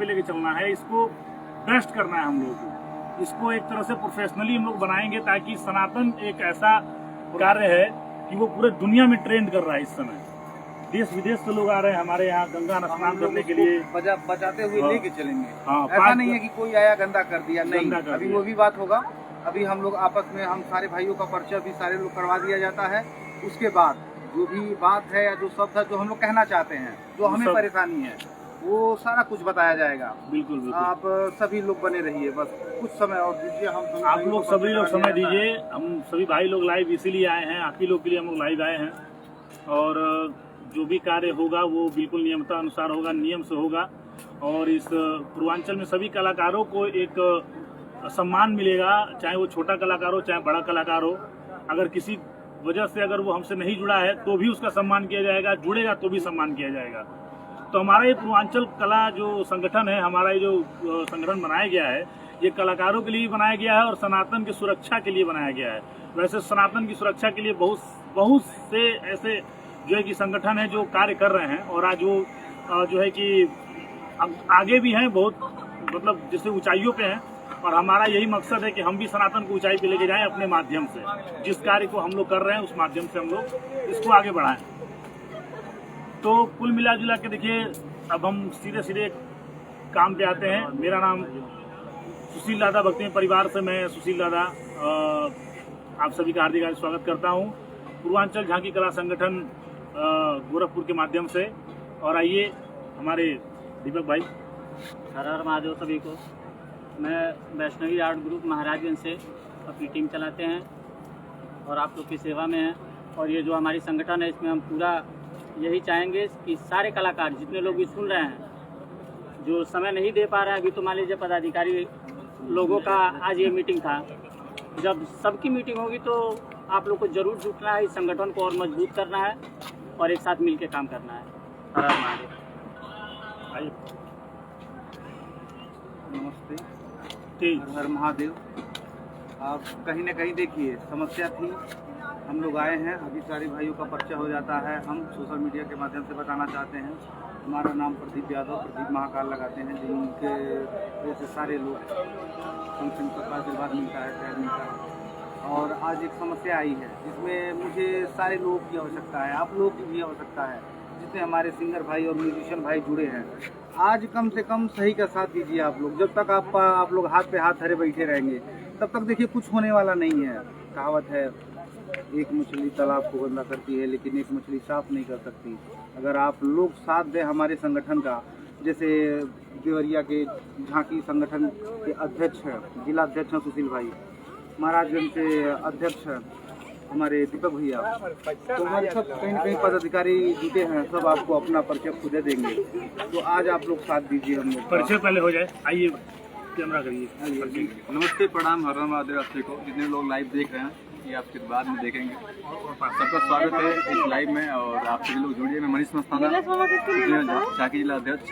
लेके चलना है, इसको बेस्ट करना है हम लोगों को। इसको एक तरह से प्रोफेशनली हम लोग बनाएंगे ताकि सनातन एक ऐसा कार्य है कि वो पूरे दुनिया में ट्रेंड कर रहा है। इस समय देश विदेश से लोग आ रहे हैं हमारे यहाँ गंगा स्नान करने के लिए, बचाते हुए लेके चलेंगे। ऐसा नहीं है कि कोई आया गंदा कर दिया, नहीं, अभी वो भी बात होगा। अभी हम लोग आपस में हम सारे भाइयों का परिचय भी सारे लोग करवा दिया जाता है। उसके बाद जो भी बात है या जो शब्द है जो हम लोग कहना चाहते हैं, जो हमें परेशानी है, वो सारा कुछ बताया जाएगा। बिल्कुल बिल्कुल। आप सभी लोग बने रहिए, बस कुछ समय और दीजिए। हम आप लोग सभी लोग समय दीजिए। हम सभी भाई लोग लाइव इसीलिए आए हैं, आप ही लोग के लिए हम लोग लाइव आए हैं। और जो भी कार्य होगा वो बिल्कुल नियमता अनुसार होगा, नियम से होगा। और इस पूर्वांचल में सभी कलाकारों को एक सम्मान मिलेगा, चाहे वो छोटा कलाकार हो चाहे बड़ा कलाकार हो। अगर किसी वजह से अगर वो हमसे नहीं जुड़ा है तो भी उसका सम्मान किया जाएगा, जुड़ेगा तो भी सम्मान किया जाएगा। तो हमारा ये पूर्वांचल कला जो संगठन है, हमारा ये जो संगठन बनाया गया है, ये कलाकारों के लिए बनाया गया है और सनातन की सुरक्षा के लिए बनाया गया है। वैसे सनातन की सुरक्षा के लिए बहुत से ऐसे जो है कि संगठन है जो कार्य कर रहे हैं। और आज वो जो है कि आगे भी हैं, बहुत मतलब जैसे ऊंचाइयों पे हैं। और हमारा यही मकसद है कि हम भी सनातन को ऊंचाई पे लेके जाएं अपने माध्यम से। जिस कार्य को हम लोग कर रहे हैं उस माध्यम से हम लोग इसको आगे बढ़ाएं। तो कुल मिला जुला के देखिए, अब हम सीधे काम पे आते हैं। मेरा नाम सुशील दादा भक्ति परिवार से, मैं सुशील दादा आप सभी का हार्दिक स्वागत करता हूं पूर्वांचल झांकी कला संगठन गोरखपुर के माध्यम से। और आइए हमारे दीपक भाई। हर हर महादेव सभी को। मैं वैष्णवी आर्ट ग्रुप महाराजगंज से अपनी टीम चलाते हैं और आप लोग की सेवा में हैं। और ये जो हमारी संगठन है, इसमें हम पूरा यही चाहेंगे कि सारे कलाकार जितने लोग भी सुन रहे हैं, जो समय नहीं दे पा रहे हैं, अभी तो मान लीजिए पदाधिकारी लोगों का आज ये मीटिंग था, जब सबकी मीटिंग होगी तो आप लोग को जरूर जुटना है, इस संगठन को और मजबूत करना है और एक साथ मिलकर काम करना है। हर हर महादेव। नमस्ते, ठीक, हर हर महादेव। आप कहीं ना कहीं देखिए समस्या थी, हम लोग आए हैं, अभी सारे भाइयों का परिचय हो जाता है। हम सोशल मीडिया के माध्यम से बताना चाहते हैं, हमारा नाम प्रदीप यादव, प्रदीप महाकाल लगाते हैं, जिनके वजह से सारे लोग फंक्शन का आशीर्वाद मिलता है, प्यार मिलता है। और आज एक समस्या आई है जिसमें मुझे सारे लोगों की आवश्यकता है, आप लोगों की भी आवश्यकता है, जिसमें हमारे सिंगर भाई और म्यूजिशियन भाई जुड़े हैं। आज कम से कम सही का साथ दीजिए आप लोग। जब तक आप लोग हाथ पे हाथ धरे बैठे रहेंगे तब तक देखिए कुछ होने वाला नहीं है। कहावत है, एक मछली तालाब को गंदा करती है लेकिन एक मछली साफ नहीं कर सकती। अगर आप लोग साथ दें हमारे संगठन का, जैसे देवरिया के झांकी संगठन के अध्यक्ष हैं, जिला अध्यक्ष हैं सुशील भाई, महाराजगंज से अध्यक्ष हैं हमारे दीपक भैया, तो हमारे सब कहीं न कहीं पदाधिकारी जुटे हैं, सब आपको अपना परिचय खुद दे देंगे। तो आज आप लोग साथ दीजिए, हम लोग परिचय पहले हो जाए। आइए कैमरा करिए। नमस्ते, प्रणाम, हर हर महादेव। आप को जितने लोग लाइव देख रहे हैं, ये आपके बाद में देखेंगे, सबका स्वागत है इस लाइव में। और आप सभी लोग जुड़िए। मैं मनीष मस्ताना, झांकी जिला अध्यक्ष।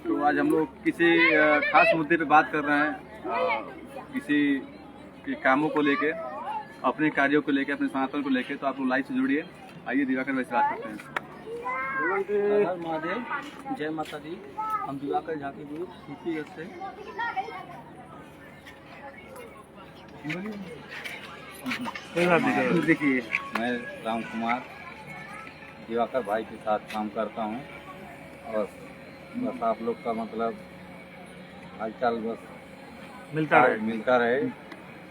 तो आज हम लोग किसी खास मुद्दे पे बात कर रहे हैं, किसी के कामों को लेके, अपने कार्यों को लेके, अपने सनातन को लेके। तो आप लोग लाइव से जुड़िए। आइए दिवाकर भाई से बात करते हैं। हर हर महादेव, जय माता दी। हम दिवाकर झांकी ग्रुप सूफी से। देखिए, मैं राम कुमार दिवाकर भाई के साथ काम करता हूं। और बस आप लोग का मतलब हालचाल बस मिलता रहे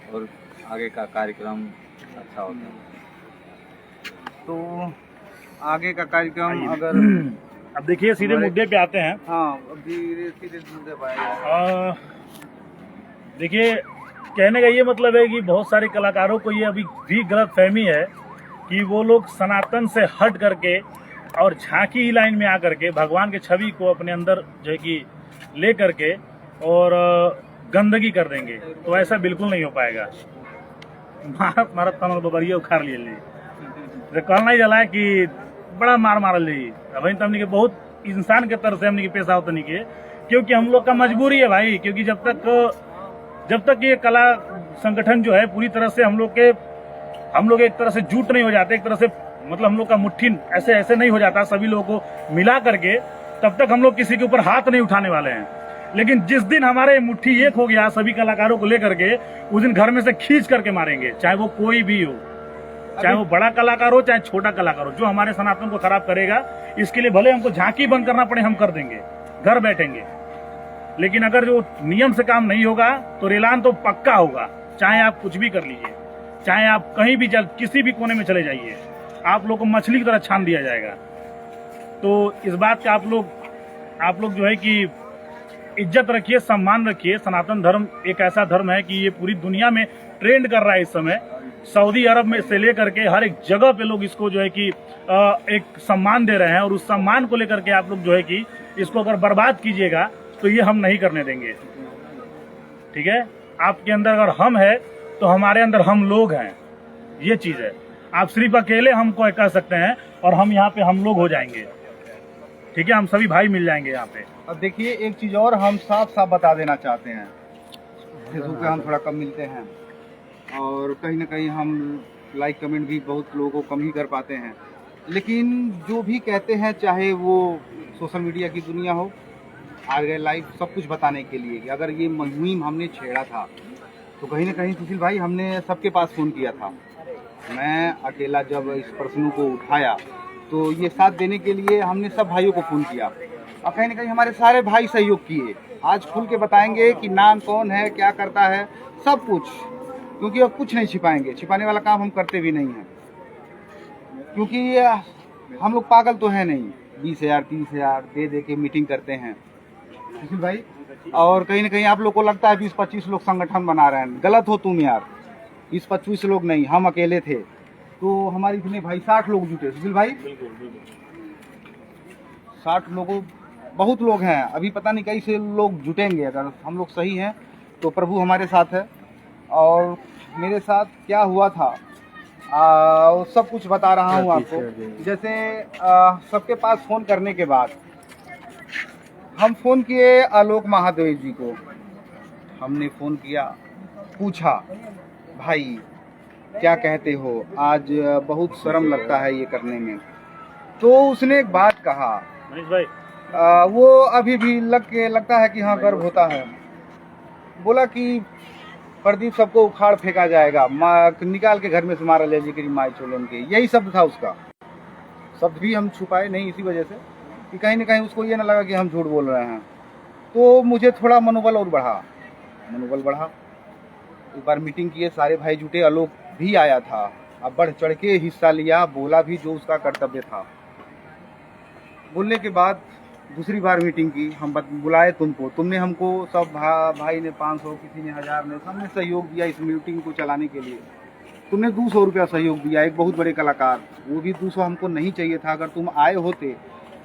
और आगे का कार्यक्रम अच्छा होता है। तो आगे का कार्यक्रम अगर अब देखिए सीधे मुद्दे पे आते हैं। हाँ, अभी सीधे मुद्दे पे आएगा। देखिए, कहने का ये मतलब है कि बहुत सारे कलाकारों को ये अभी भी गलत फहमी है कि वो लोग सनातन से हट करके और झांकी ही लाइन में आकर के भगवान के छवि को अपने अंदर जो है कि ले करके और गंदगी कर देंगे। तो ऐसा बिल्कुल नहीं हो पाएगा। मारत तमल बबरिया उखाड़ लिए कहना ही जला कि बड़ा मार मारल ली। अभी तो हमने के बहुत इंसान के तरफ से हमने के पेशा होता नहीं के, क्योंकि हम लोग का मजबूरी है भाई। क्योंकि जब तक ये कला संगठन जो है पूरी तरह से हम लोग एक तरह से जुट नहीं हो जाते, एक तरह से मतलब हम लोग का मुट्ठी ऐसे नहीं हो जाता सभी लोगों को मिला करके, तब तक हम लोग किसी के ऊपर हाथ नहीं उठाने वाले हैं। लेकिन जिस दिन हमारे मुट्ठी एक हो गया सभी कलाकारों को लेकर के, उस दिन घर में से खींच करके मारेंगे, चाहे वो कोई भी हो, चाहे वो बड़ा कलाकार हो चाहे छोटा कलाकार हो। जो हमारे सनातन को खराब करेगा, इसके लिए भले हमको झांकी बंद करना पड़े, हम कर देंगे, घर बैठेंगे। लेकिन अगर जो नियम से काम नहीं होगा तो रेलान तो पक्का होगा, चाहे आप कुछ भी कर लीजिए, चाहे आप कहीं भी किसी भी कोने में चले जाइए, आप लोग को मछली की तरह छान दिया जाएगा। तो इस बात का आप लोग जो है कि इज्जत रखिए, सम्मान रखिए। सनातन धर्म एक ऐसा धर्म है कि ये पूरी दुनिया में ट्रेंड कर रहा है इस समय। सऊदी अरब में से लेकर के हर एक जगह पे लोग इसको जो है कि एक सम्मान दे रहे हैं, और उस सम्मान को लेकर के आप लोग जो है कि इसको अगर बर्बाद कीजिएगा तो ये हम नहीं करने देंगे। ठीक है, आपके अंदर अगर हम है तो हमारे अंदर हम लोग हैं, ये चीज है। आप सिर्फ अकेले हमको कह सकते हैं और हम यहाँ पे हम लोग हो जाएंगे। ठीक है, हम सभी भाई मिल जाएंगे यहाँ पे। अब देखिए एक चीज़ और हम साफ साफ बता देना चाहते हैं, फेसबुक पे हम थोड़ा कम मिलते हैं और कहीं ना कहीं हम लाइक कमेंट भी बहुत लोगों को कम ही कर पाते हैं, लेकिन जो भी कहते हैं, चाहे वो सोशल मीडिया की दुनिया हो, आ गए लाइव सब कुछ बताने के लिए कि अगर ये मुहिम हमने छेड़ा था तो कहीं ना कहीं सुशील भाई हमने सबके पास फ़ोन किया था। मैं अकेला जब इस प्रश्नों को उठाया तो ये साथ देने के लिए हमने सब भाइयों को फ़ोन किया और कहीं ना कहीं हमारे सारे भाई सहयोग किए। आज खुल के बताएंगे कि नाम कौन है, क्या करता है, सब कुछ, क्योंकि अब कुछ नहीं छिपाएंगे, छिपाने वाला काम हम करते भी नहीं हैं, क्योंकि हम लोग पागल तो है नहीं। 20,000 30,000 दे के मीटिंग करते हैं सुशील भाई, और कहीं ना कहीं आप लोग को लगता है 20-25 लोग संगठन बना रहे हैं। गलत हो तुम यार, 20-25 लोग नहीं, हम अकेले थे तो हमारे इतने भाई 60 लोग जुटे सुशील भाई। 60 लोगों, बहुत लोग हैं, अभी पता नहीं कैसे लोग जुटेंगे। अगर हम लोग सही हैं तो प्रभु हमारे साथ है। और मेरे साथ क्या हुआ था सब कुछ बता रहा हूँ आपको। जैसे सबके पास फ़ोन करने के बाद हम फ़ोन किए आलोक महादेव जी को, हमने फ़ोन किया, पूछा भाई क्या कहते हो, आज बहुत शर्म लगता है ये करने में। तो उसने एक बात कहा, मनीष भाई, वो अभी भी लगता है कि हाँ गर्व होता है। बोला कि प्रदीप सबको उखाड़ फेंका जाएगा, निकाल के घर में से मारा ले जी माई चोलन के, यही शब्द था उसका। शब्द भी हम छुपाए नहीं इसी वजह से कि कहीं ना कहीं उसको ये ना लगा कि हम झूठ बोल रहे हैं। तो मुझे थोड़ा मनोबल और बढ़ा। एक बार मीटिंग किए, सारे भाई जुटे, आलोक भी आया था, अब बढ़ चढ़ के हिस्सा लिया, बोला भी जो उसका कर्तव्य था। बोलने के बाद दूसरी बार मीटिंग की, हम बुलाए तुमको, तुमने हमको सब भाई ने 500, किसी ने 1000 ने, सबने सहयोग दिया इस मीटिंग को चलाने के लिए। तुमने 200 रुपया सहयोग दिया, एक बहुत बड़े कलाकार, वो भी 200 हमको नहीं चाहिए था। अगर तुम आए होते,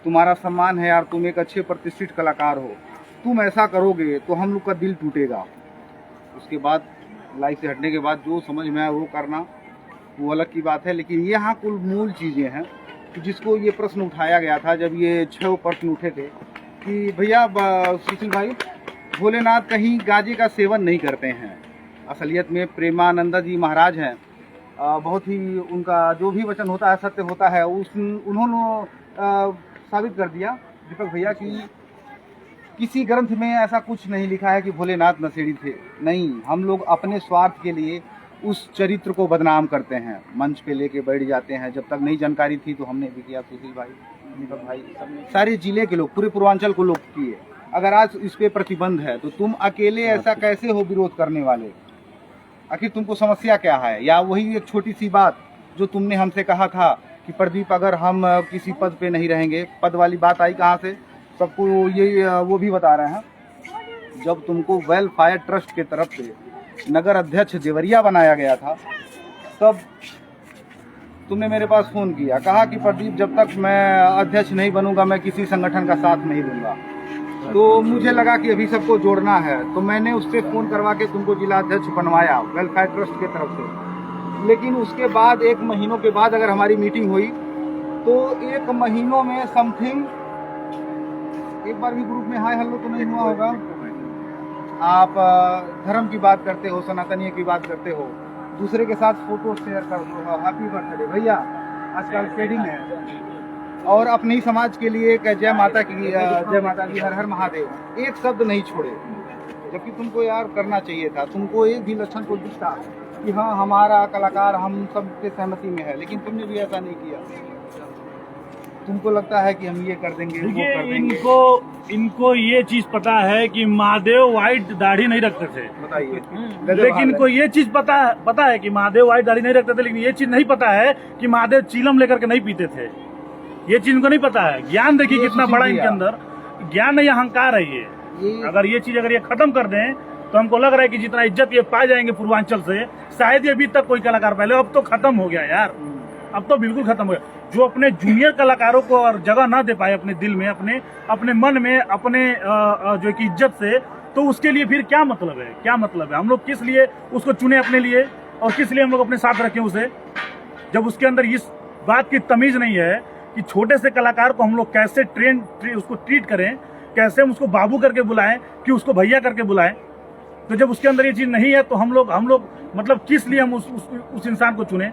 तुम्हारा सम्मान है यार, तुम एक अच्छे प्रतिष्ठित कलाकार हो, तुम ऐसा करोगे तो हम लोग का दिल टूटेगा। उसके बाद लाइफ से हटने के बाद जो समझ में आया वो करना, वो अलग की बात है। लेकिन यहाँ कुल मूल चीज़ें हैं कि जिसको ये प्रश्न उठाया गया था, जब ये 6 प्रश्न उठे थे कि भैया सुशील भाई, भोलेनाथ कहीं गांजे का सेवन नहीं करते हैं। असलियत में प्रेमानंद जी महाराज हैं, बहुत ही उनका जो भी वचन होता है सत्य होता है। उन्होंने साबित कर दिया दीपक भैया कि किसी ग्रंथ में ऐसा कुछ नहीं लिखा है कि भोलेनाथ नशेड़ी थे। नहीं, हम लोग अपने स्वार्थ के लिए उस चरित्र को बदनाम करते हैं, मंच पे लेके बैठ जाते हैं। जब तक नहीं जानकारी थी तो हमने भी किया, सुशील भाई, दीपक भाई, सारे जिले के लोग, पूरे पूर्वांचल को लोग किए। अगर आज इस पे प्रतिबंध है तो तुम अकेले ऐसा कैसे हो विरोध करने वाले? आखिर तुमको समस्या क्या है? या वही एक छोटी सी बात जो तुमने हमसे कहा था कि प्रदीप अगर हम किसी पद पे नहीं रहेंगे, पद वाली बात आई कहाँ से? सबको ये वो भी बता रहे हैं। जब तुमको वेलफेयर ट्रस्ट के तरफ से नगर अध्यक्ष देवरिया बनाया गया था, तब तुमने मेरे पास फ़ोन किया, कहा कि प्रदीप जब तक मैं अध्यक्ष नहीं बनूंगा मैं किसी संगठन का साथ नहीं दूंगा। तो मुझे लगा कि अभी सबको जोड़ना है, तो मैंने उससे फ़ोन करवा के तुमको जिला अध्यक्ष बनवाया वेलफेयर ट्रस्ट के तरफ से। लेकिन उसके बाद 1 महीनों के बाद अगर हमारी मीटिंग हुई तो 1 महीनों में समथिंग, एक बार भी ग्रुप में हाय हेलो तो नहीं हुआ होगा। आप धर्म की बात करते हो, सनातनीय की बात करते हो, दूसरे के साथ फोटो शेयर करते हो, हैप्पी बर्थडे भैया, आजकल शेडिंग है, और अपने ही समाज के लिए एक जय माता की हर हर महादेव एक शब्द नहीं छोड़े, जबकि तुमको यार करना चाहिए था। तुमको एक भी लक्षण को दिखता कि हाँ हमारा कलाकार हम सब के सहमति में है, लेकिन तुमने भी ऐसा नहीं किया। तुमको लगता है कि हम ये कर देंगे वो कर देंगे। इनको ये चीज पता है कि महादेव व्हाइट दाढ़ी नहीं रखते थे, बताइए। लेकिन इनको ये चीज पता है कि महादेव व्हाइट दाढ़ी नहीं रखते थे, लेकिन ये चीज नहीं पता है कि महादेव चीलम लेकर के नहीं पीते थे। ये चीज इनको नहीं पता है। ज्ञान देखिए कितना बड़ा इनके अंदर ज्ञान नहीं, अहंकार है ये। अगर ये चीज ये खत्म कर दें तो हमको लग रहा है कि जितना इज्जत ये पा जाएंगे पूर्वांचल से, शायद ये अभी तक कोई कलाकार पहले, अब तो खत्म हो गया यार, अब तो बिल्कुल खत्म हो गया। जो अपने जूनियर कलाकारों को और जगह ना दे पाए अपने दिल में, अपने मन में, अपने जो कि इज्जत से, तो उसके लिए फिर क्या मतलब है? क्या मतलब है? हम लोग किस लिए उसको चुने अपने लिए, और किस लिए हम लोग अपने साथ रखें उसे, जब उसके अंदर इस बात की तमीज नहीं है कि छोटे से कलाकार को हम लोग कैसे उसको ट्रीट करें, कैसे हम उसको बाबू करके बुलाएं, कि उसको भैया करके बुलाएं। तो जब उसके अंदर ये चीज नहीं है तो हम लोग मतलब किस लिए हम उस इंसान को चुने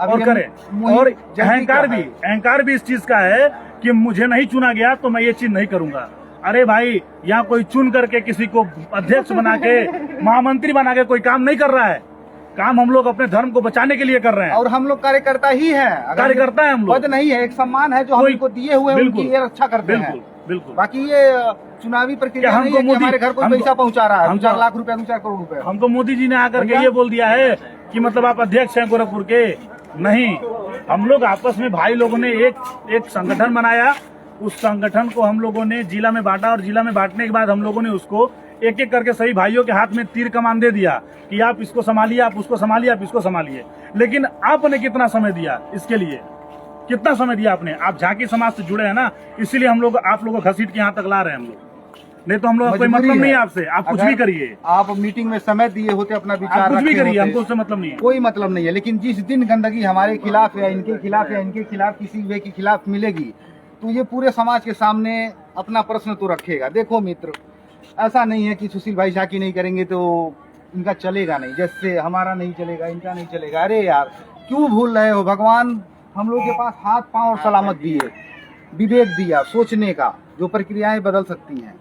और करें। और अहंकार भी इस चीज का है कि मुझे नहीं चुना गया तो मैं ये चीज नहीं करूंगा। अरे भाई, यहाँ कोई चुन करके किसी को अध्यक्ष बना के, महामंत्री बना के कोई काम नहीं कर रहा है। काम हम लोग अपने धर्म को बचाने के लिए कर रहे हैं, और हम लोग कार्यकर्ता ही है। कार्यकर्ता है हम लोग, पद नहीं है, एक सम्मान है जो हम इनको दिए हुए हैं, उनकी ये रक्षा करते हैं। बिल्कुल। बाकी ये चुनावी प्रक्रिया नहीं है कि हमारे घर कोई पैसा पहुंचा रहा है, 4 लाख रुपया, 2-4 करोड़ रुपए। हमको मोदी जी ने आकर के ये बोल दिया है कि मतलब आप अध्यक्ष हैं गोरखपुर के। नहीं, हम लोग आपस में भाई लोगों ने एक संगठन बनाया। उस संगठन को हम लोगों ने जिला में बांटा, और जिला में बांटने के बाद हम लोगों ने उसको एक एक करके सभी भाइयों के हाथ में तीर कमान दे दिया कि आप इसको संभालिए, आप उसको संभालिए, आप इसको संभालिए। लेकिन आपने कितना समय दिया इसके लिए? कितना समय दिया आपने? आप झांकी समाज से जुड़े हैं ना, इसीलिए हम लोग आप लोगों को घसीट के यहाँ तक ला रहे हैं हम लोग। नहीं तो हम लोग कोई मतलब नहीं है आपसे। आप कुछ भी करिए, आप मीटिंग में समय दिए होते, अपना विचार कुछ भी करिए, हमको उससे मतलब नहीं है, कोई मतलब नहीं है। लेकिन जिस दिन गंदगी हमारे खिलाफ या इनके खिलाफ या इनके खिलाफ किसी वे के खिलाफ मिलेगी, तो ये पूरे समाज के सामने अपना प्रश्न तो रखेगा। देखो मित्र, ऐसा नहीं है कि सुशील भाई झांकी नहीं करेंगे तो इनका चलेगा नहीं, जैसे हमारा नहीं चलेगा इनका नहीं चलेगा। अरे यार, क्यों भूल रहे हो? भगवान हम लोग के पास हाथ पांव और सलामत दिए, विवेक दिया सोचने का, जो प्रक्रियाएं बदल सकती हैं।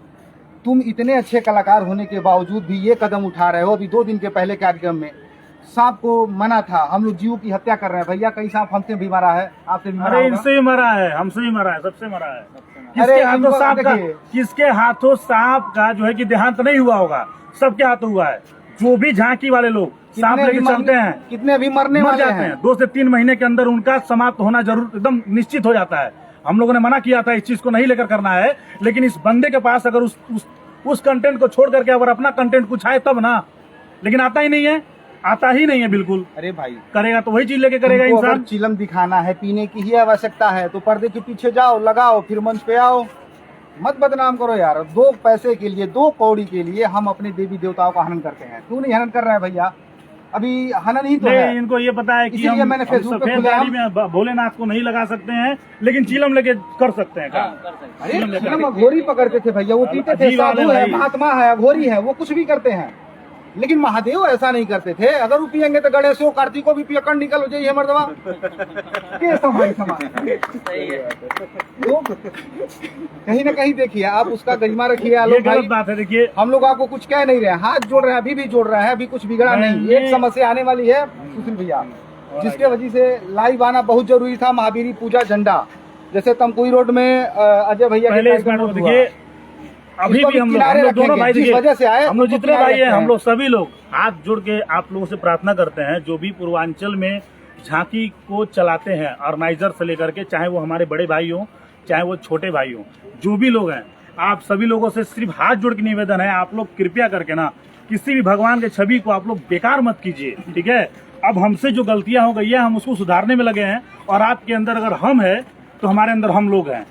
तुम इतने अच्छे कलाकार होने के बावजूद भी ये कदम उठा रहे हो। अभी 2 दिन के पहले कार्यक्रम में सांप को मना था, हम लोग जीव की हत्या कर रहे हैं। भैया, कई सांप हमसे भी मरा है, आपसे भी मरा है। इनसे भी मरा है, हमसे भी मरा है, सबसे मरा है। किसके हाथों सांप का जो है कि देहांत नहीं हुआ होगा, सबके हाथों हुआ है। जो भी झांकी वाले लोग सांप लेके चलते हैं, कितने भी मरने वाले हैं। 2 से 3 महीने के अंदर उनका समाप्त होना जरूर एकदम निश्चित हो जाता है। हम लोगों ने मना किया था इस चीज को नहीं लेकर करना है, लेकिन इस बंदे के पास अगर उस कंटेंट को छोड़ करके अगर अपना कंटेंट कुछ आए तब ना, लेकिन आता ही नहीं है, आता ही नहीं है बिल्कुल। अरे भाई, करेगा तो वही चीज लेके करेगा इंसान। चिलम दिखाना है, पीने की ही आवश्यकता है तो पर्दे के पीछे जाओ, लगाओ, फिर मंच पे आओ। मत बदनाम करो यार। 2 पैसे के लिए, 2 कौड़ी के लिए हम अपने देवी देवताओं का हनन करते हैं। क्यों नहीं हनन कर रहे हैं भैया? अभी हनन ही तो है। इनको ये पता है कि हम सफेद दाढ़ी में भोलेनाथ को नहीं लगा सकते हैं, लेकिन चिलम लेके कर सकते हैं काम। अरे चिलम अघोरी पकड़ते थे भैया, वो पीते थे, साधु है, महात्मा है, अघोरी है, वो कुछ भी करते हैं। लेकिन महादेव ऐसा नहीं करते थे। अगर वो पियेंगे तो गणेशो कार्तिको भी पियकड़ निकल हो जाइए मर्दवा के समय कहीं ना कहीं देखिए, आप उसका गरिमा रखिए। आलोक भाई, बात है, देखिए हम लोग आपको कुछ कह नहीं रहे हैं, हाथ जोड़ रहे हैं, अभी भी जोड़ रहे हैं, अभी कुछ बिगड़ा नहीं। एक समस्या आने वाली है सुशील भैया, जिसके वजह से लाइव आना बहुत जरूरी था। महावीरी पूजा झंडा, जैसे तमकुई रोड में अजय भैया अभी भी हम लोग दोनों भाई हम लोग जितने भाई हैं, हम लोग सभी लोग हाथ जोड़ के आप लोगों से प्रार्थना करते हैं। जो भी पूर्वांचल में झांकी को चलाते हैं, ऑर्गेनाइजर से लेकर के, चाहे वो हमारे बड़े भाई हों, चाहे वो छोटे भाई हों, जो भी लोग हैं, आप सभी लोगों से सिर्फ हाथ जोड़ के निवेदन है, आप लोग कृपया करके ना किसी भी भगवान के छवि को आप लोग बेकार मत कीजिए, ठीक है? अब हमसे जो गलतियां हो गई है, हम उसको सुधारने में लगे हैं, और आपके अंदर अगर हम है तो हमारे अंदर हम लोग हैं,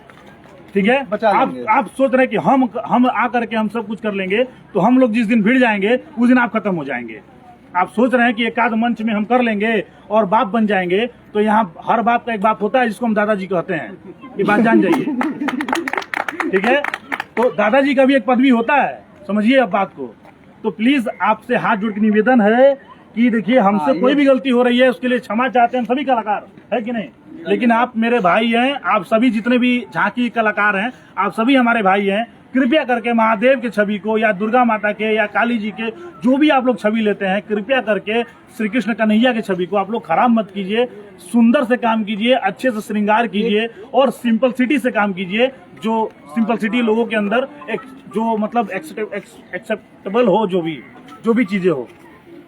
ठीक है? आप सोच रहे हैं कि हम आकर के हम सब कुछ कर लेंगे, तो हम लोग जिस दिन भिड़ जाएंगे उस दिन आप खत्म हो जाएंगे। आप सोच रहे हैं कि एकाध मंच में हम कर लेंगे और बाप बन जाएंगे, तो यहाँ हर बाप का एक बाप होता है जिसको हम दादाजी कहते हैं, ये बात जान जाइए, ठीक है? तो दादाजी का भी एक पदवी होता है, समझिए अब बात को। तो प्लीज आपसे हाथ जोड़ के निवेदन है कि देखिए, हमसे कोई भी गलती हो रही है उसके लिए क्षमा चाहते हैं सभी कलाकार, है कि नहीं? लेकिन आप मेरे भाई हैं, आप सभी जितने भी झांकी कलाकार हैं, आप सभी हमारे भाई हैं। कृपया करके महादेव के छवि को या दुर्गा माता के या काली जी के जो भी आप लोग छवि लेते हैं, कृपया करके श्री कृष्ण कन्हैया के छवि को आप लोग खराब मत कीजिए। सुंदर से काम कीजिए, अच्छे से श्रृंगार कीजिए और सिंपलिसिटी से काम कीजिए। जो सिंपलिसिटी लोगों के अंदर एक जो मतलब एक्सेप्टेबल हो, जो भी चीजें हो,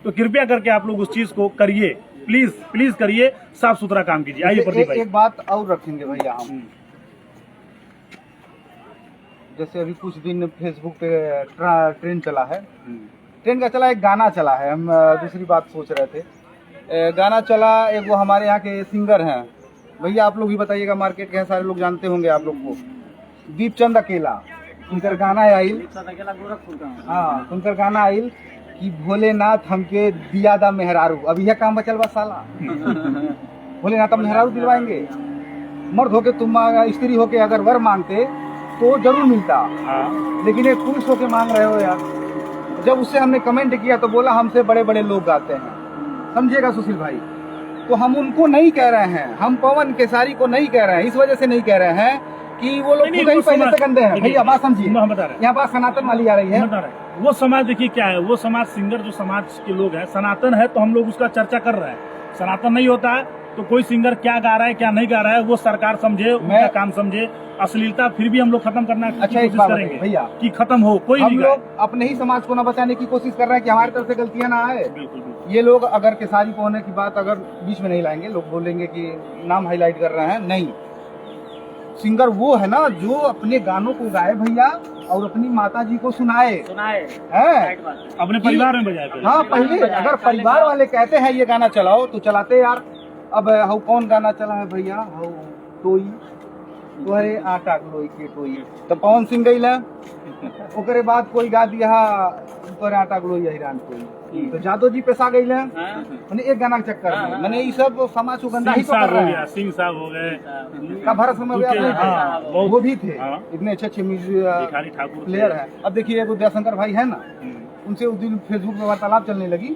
तो कृपया करके आप लोग उस चीज को करिए। प्लीज करिए, साफ सुथरा काम कीजिए। आइए प्रदीप भाई। एक बात और रखेंगे भैया हम, जैसे अभी कुछ दिन फेसबुक पे ट्रेंड चला है, ट्रेंड का चला, एक गाना चला है, हम दूसरी बात सोच रहे थे। गाना चला, एक वो हमारे यहाँ के सिंगर हैं भैया, आप लोग भी बताइएगा, मार्केट के हैं, सारे लोग जानते होंगे आप लोग को, दीपचंद अकेला, उनका गाना आइल, हाँ उनका गाना आइल कि भोलेनाथ हमके दिया दा मेहरारू, अब यह काम बचल बा साला। भोलेनाथ मेहरारू दिलवाएंगे, मर्द होके तुम स्त्री होके अगर वर मांगते तो जरूर मिलता, लेकिन एक पुरुष होके मांग रहे हो यार। जब उससे हमने कमेंट किया तो बोला हमसे बड़े बड़े लोग गाते हैं, समझिएगा सुशील भाई। तो हम उनको नहीं कह रहे हैं, हम पवन केसारी को नहीं कह रहे हैं, इस वजह से नहीं कह रहे हैं कि वो लोग कहीं पहले से गंदे हैं। भैया बात समझिए, यहाँ बात सनातन वाली आ रही है। वो समाज देखिए क्या है, वो समाज सिंगर जो समाज के लोग हैं, सनातन है तो हम लोग उसका चर्चा कर रहे हैं। सनातन नहीं होता है तो कोई सिंगर क्या गा रहा है क्या नहीं गा रहा है वो सरकार समझे, उनका काम समझे। अश्लीलता फिर भी हम लोग खत्म करना अच्छा कोशिश करेंगे भैया कि खत्म हो, कोई हम नहीं लोग अपने ही समाज को न बचाने की कोशिश कर रहे हैं कि हमारी तरफ से गलतियां ना आए। बिल्कुल। ये लोग अगर केसारी को होने की बात अगर बीच में नहीं लाएंगे, लोग बोलेंगे कि नाम हाईलाइट कर रहे हैं, नहीं। सिंगर वो है ना जो अपने गानों को गाए भैया और अपनी माता जी को सुनाए है, अपने परिवार में बजाए। हाँ पहले अगर परिवार वाले कहते हैं ये गाना चलाओ तो चलाते यार। अब हाउ कौन गाना चला है भैया, हाउ टोई तोहरे आटा लोई के टोई, तो पवन सिंह गई है, ओकरे बाद कोई गा दिया तोहरे आटा लोई हिरान कोई, तो जादव जी पेशा गई है मैंने एक गाना के चक्कर में। मैंने ये सब समाज को गंदा ही तो कर रहे हैं। सिंह साहब हो गए, का भरत समझ वो भी थे, इतने अच्छे म्यूजिक प्लेयर है। अब देखिए एक उदयशंकर भाई है ना, उनसे उस दिन फेसबुक में वार्तालाप चलने लगी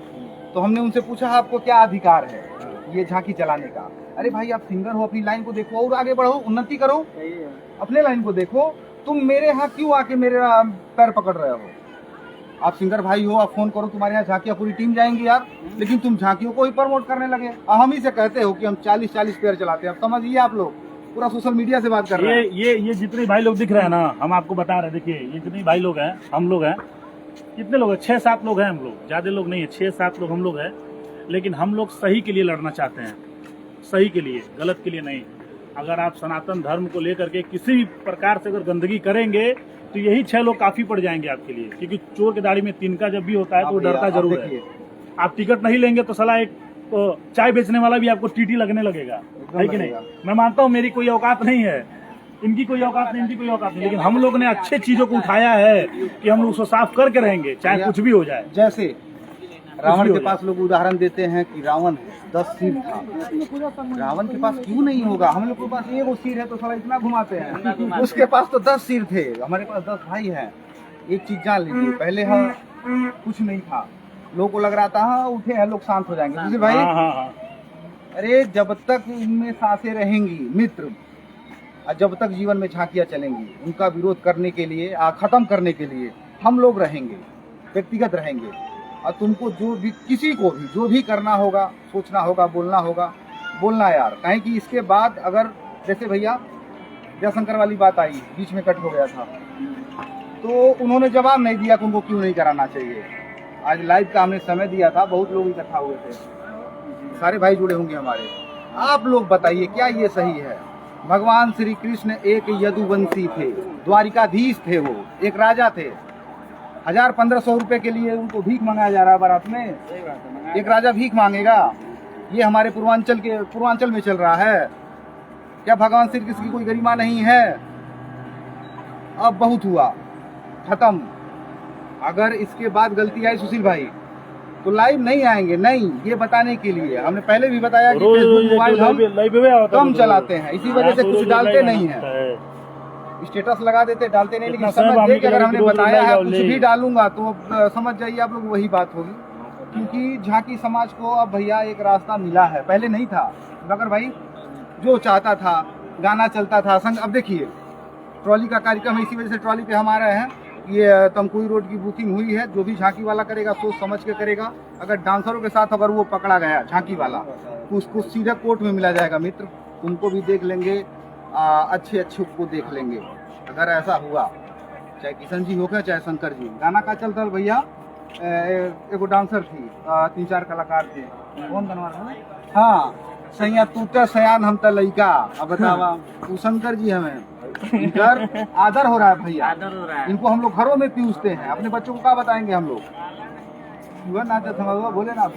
तो हमने उनसे पूछा आपको क्या अधिकार है ये झांकी चलाने का। अरे भाई आप सिंगर हो, अपनी लाइन को देखो और आगे बढ़ो, उन्नति करो, अपने लाइन को देखो। तुम मेरे यहाँ क्यों आके मेरे पैर पकड़ रहे हो? आप सिंगर भाई हो, आप फोन करो, तुम्हारे यहाँ झांकियाँ पूरी टीम जाएंगी यार, लेकिन तुम झांकियों को ही प्रमोट करने लगे। हम ही से कहते हो कि हम 40-40 पेयर चलाते हैं। अब समझिए आप लोग पूरा सोशल मीडिया से बात कर रहे हैं। ये जितने भाई लोग दिख रहे हैं ना, हम आपको बता रहे हैं, देखिए ये जितने भाई लोग हैं, हम लोग हैं, कितने लोग हैं, 6-7 लोग हैं हम लोग, ज्यादा लोग नहीं है, 6-7 लोग हम लोग हैं। लेकिन हम लोग सही के लिए लड़ना चाहते हैं, सही के लिए, गलत के लिए नहीं। अगर आप सनातन धर्म को लेकर के किसी भी प्रकार से अगर गंदगी करेंगे तो यही 6 लोग काफी पड़ जाएंगे आपके लिए, क्योंकि चोर के दाढ़ी में तिनका जब भी होता है तो वो डरता जरूर है। आप टिकट नहीं लेंगे तो सला एक तो चाय बेचने वाला भी आपको टीटी लगने लगेगा, है कि नहीं? मैं मानता हूँ मेरी कोई औकात नहीं है, इनकी कोई औकात नहीं, इनकी कोई औकात नहीं, लेकिन हम लोग ने अच्छे चीजों को उठाया है कि हम लोग उसको साफ करके रहेंगे, चाहे कुछ भी हो जाए। जैसे रावण के पास लोग उदाहरण देते हैं कि रावण 10 सिर था, रावण के पास क्यों नहीं होगा? हम लोग के पास एक सिर है तो साला इतना घुमाते हैं, उसके पास तो 10 सिर थे, हमारे पास 10 भाई हैं। एक चीज जान लीजिए, पहले हम कुछ नहीं था, लोगों को लग रहा था हाँ उठे हैं लोग शांत हो जाएंगे। दूसरे भाई अरे जब तक इनमें सांसें रहेंगी मित्र, और जब तक जीवन में झांकियां चलेंगी, उनका विरोध करने के लिए, खत्म करने के लिए हम लोग रहेंगे, व्यक्तिगत रहेंगे। और तुमको जो भी, किसी को भी जो भी करना होगा, सोचना होगा, बोलना यार। कहीं कि इसके बाद अगर जैसे भैया जयशंकर वाली बात आई, बीच में कट हो गया था, तो उन्होंने जवाब नहीं दिया कि उनको क्यों नहीं कराना चाहिए। आज लाइव का हमने समय दिया था, बहुत लोग इकट्ठा हुए थे, सारे भाई जुड़े होंगे हमारे। आप लोग बताइए क्या ये सही है? भगवान श्री कृष्ण एक यदुवंशी थे, द्वारिकाधीश थे, वो एक राजा थे। 1000-1500 रुपए के लिए उनको भीख मंगाया जा रहा है बारात में। एक राजा भीख मांगेगा? ये हमारे पूर्वांचल में चल रहा है क्या? भगवान श्री कृष्ण की कोई गरिमा नहीं है? अब बहुत हुआ, खत्म। अगर इसके बाद गलती आई सुशील भाई तो लाइव नहीं आएंगे, नहीं, ये बताने के लिए। हमने पहले भी बताया कि फेसबुक मोबाइल हम कम चलाते हैं, इसी वजह से कुछ डालते नहीं है, स्टेटस लगा देते, डालते नहीं। लेकिन समझ जाइए कि अगर हमने बताया है कुछ भी डालूंगा तो समझ जाइए आप लोग वही बात होगी, क्योंकि झांकी समाज को अब भैया एक रास्ता मिला है, पहले नहीं था। मगर भाई जो चाहता था गाना चलता था संग। अब देखिए ट्रॉली का कार्यक्रम है, इसी वजह से ट्रॉली पे हम आ रहे हैं। ये तमकुई रोड की बुकिंग हुई है, जो भी झांकी वाला करेगा सोच समझ के करेगा। अगर डांसरों के साथ अगर वो पकड़ा गया झांकी वाला तो उसको सीधा कोर्ट में मिला जाएगा मित्र। उनको भी देख लेंगे, अच्छे अच्छे को देख लेंगे अगर ऐसा हुआ। चाहे किशन जी हो गया चाहे शंकर जी। गाना का चलता है भैया, एगो डांसर थी, 3-4 कलाकार थे। कौन बनवा रहा है? हाँ, सैया टूटा सयान हम तो लइका। अब बतावा तू शंकर जी हमें इधर आदर हो रहा है भैया, आदर हो रहा है। इनको हम लोग घरों में पीसते हैं, अपने बच्चों को क्या बताएंगे हम लोग। हुआ नाच हुआ बोले ना